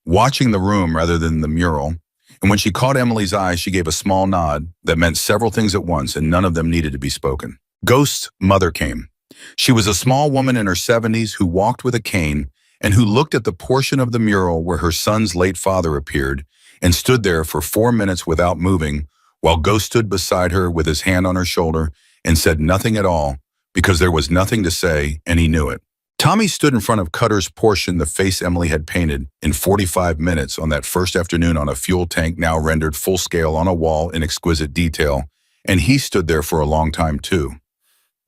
watching the room rather than the mural, and when she caught Emily's eye, she gave a small nod that meant several things at once, and none of them needed to be spoken. Ghost's mother came. She was a small woman in her 70s who walked with a cane and who looked at the portion of the mural where her son's late father appeared and stood there for 4 minutes without moving, while Ghost stood beside her with his hand on her shoulder and said nothing at all because there was nothing to say and he knew it. Tommy stood in front of Cutter's portion, the face Emily had painted, in 45 minutes on that first afternoon on a fuel tank now rendered full scale on a wall in exquisite detail, and he stood there for a long time too.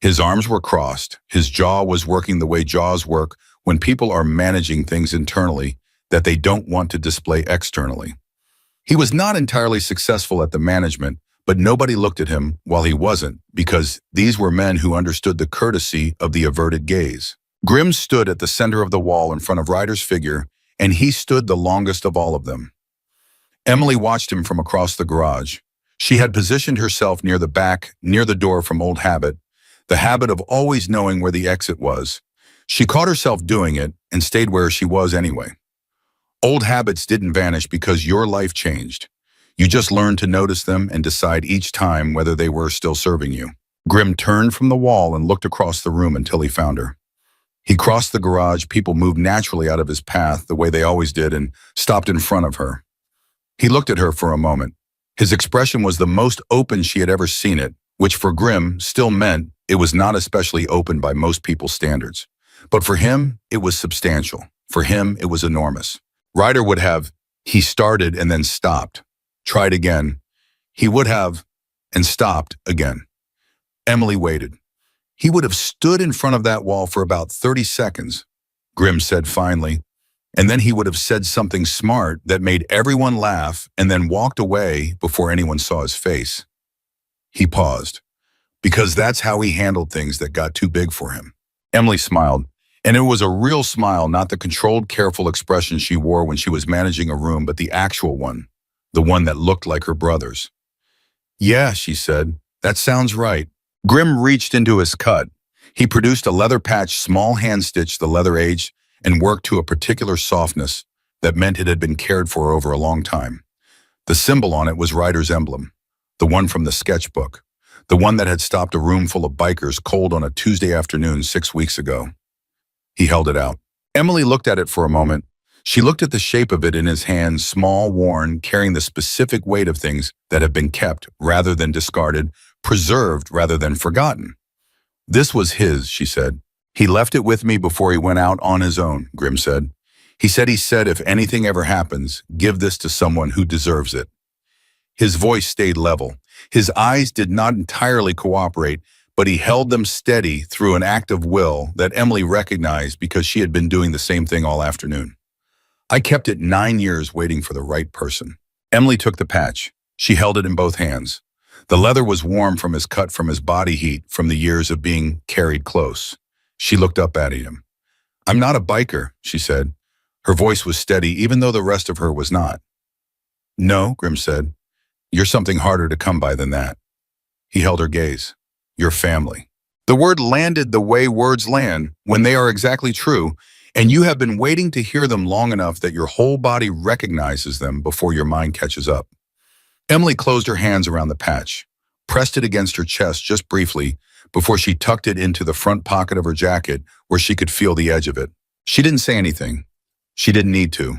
His arms were crossed, his jaw was working the way jaws work when people are managing things internally that they don't want to display externally. He was not entirely successful at the management, but nobody looked at him while he wasn't, because these were men who understood the courtesy of the averted gaze. Grimm stood at the center of the wall in front of Ryder's figure, and he stood the longest of all of them. Emily watched him from across the garage. She had positioned herself near the back, near the door from old habit, the habit of always knowing where the exit was. She caught herself doing it and stayed where she was anyway. Old habits didn't vanish because your life changed. You just learned to notice them and decide each time whether they were still serving you. Grimm turned from the wall and looked across the room until he found her. He crossed the garage, people moved naturally out of his path the way they always did and stopped in front of her. He looked at her for a moment. His expression was the most open she had ever seen it, which for Grimm still meant it was not especially open by most people's standards. But for him, it was substantial. For him, it was enormous. Ryder would have, he started and then stopped, tried again. He would have, and stopped again. Emily waited. He would have stood in front of that wall for about 30 seconds, Grimm said finally, and then he would have said something smart that made everyone laugh and then walked away before anyone saw his face. He paused, because that's how he handled things that got too big for him. Emily smiled, and it was a real smile, not the controlled, careful expression she wore when she was managing a room, but the actual one, the one that looked like her brother's. "Yeah," she said, "that sounds right." Grimm reached into his cut. He produced a leather patch, small hand-stitched the leather edge, and worked to a particular softness, that meant it had been cared for over a long time. The symbol on it was Ryder's emblem, the one from the sketchbook, the one that had stopped a room full of bikers cold on a Tuesday afternoon 6 weeks ago. He held it out. Emily looked at it for a moment. She looked at the shape of it in his hand, small, worn, carrying the specific weight of things that have been kept rather than discarded, preserved rather than forgotten. This was his, she said. He left it with me before he went out on his own, Grimm said. He said, if anything ever happens, give this to someone who deserves it. His voice stayed level. His eyes did not entirely cooperate, but he held them steady through an act of will that Emily recognized because she had been doing the same thing all afternoon. I kept it 9 years waiting for the right person. Emily took the patch. She held it in both hands. The leather was warm from his cut, from his body heat, from the years of being carried close. She looked up at him. I'm not a biker, she said. Her voice was steady, even though the rest of her was not. No, Grimm said. You're something harder to come by than that. He held her gaze. Your family. The word landed the way words land, when they are exactly true, and you have been waiting to hear them long enough that your whole body recognizes them before your mind catches up. Emily closed her hands around the patch, pressed it against her chest just briefly before she tucked it into the front pocket of her jacket where she could feel the edge of it. She didn't say anything. She didn't need to.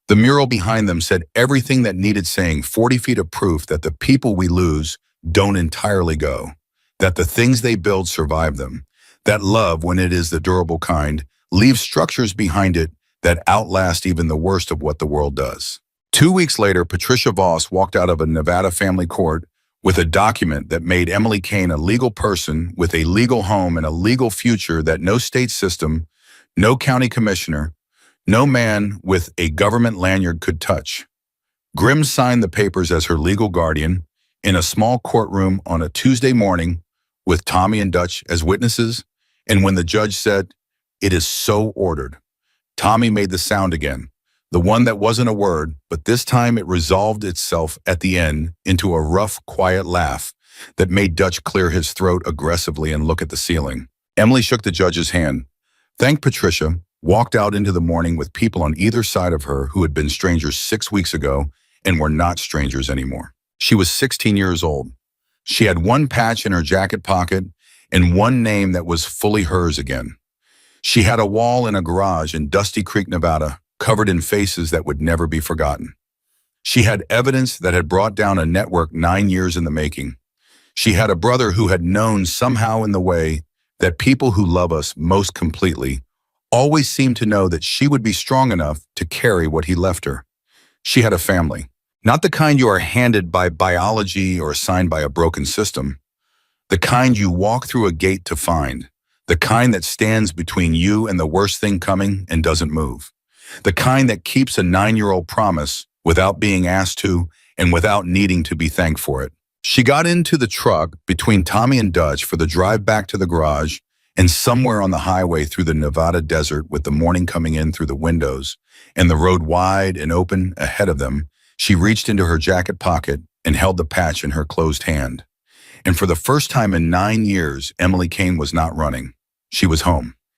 The mural behind them said everything that needed saying, 40 feet of proof that the people we lose don't entirely go, that the things they build survive them, that love, when it is the durable kind, leaves structures behind it that outlast even the worst of what the world does. 2 weeks later, Patricia Voss walked out of a Nevada family court with a document that made Emily Kane a legal person with a legal home and a legal future that no state system, no county commissioner, no man with a government lanyard could touch. Grimm signed the papers as her legal guardian in a small courtroom on a Tuesday morning with Tommy and Dutch as witnesses, and when the judge said, "It is so ordered," Tommy made the sound again, the one that wasn't a word, but this time it resolved itself at the end into a rough, quiet laugh that made Dutch clear his throat aggressively and look at the ceiling. Emily shook the judge's hand, thanked Patricia, walked out into the morning with people on either side of her who had been strangers 6 weeks ago and were not strangers anymore. She was 16 years old. She had one patch in her jacket pocket and one name that was fully hers again. She had a wall in a garage in Dusty Creek, Nevada, covered in faces that would never be forgotten. She had evidence that had brought down a network 9 years in the making. She had a brother who had known somehow in the way that people who love us most completely always seemed to know that she would be strong enough to carry what he left her. She had a family, not the kind you are handed by biology or assigned by a broken system, the kind you walk through a gate to find, the kind that stands between you and the worst thing coming and doesn't move, the kind that keeps a 9-year-old promise without being asked to and without needing to be thanked for it. She got into the truck between Tommy and Dutch for the drive back to the garage, and somewhere on the highway through the Nevada desert with the morning coming in through the windows and the road wide and open ahead of them, she reached into her jacket pocket and held the patch in her closed hand. And for the first time in 9 years, Emily Kane was not running. She was home.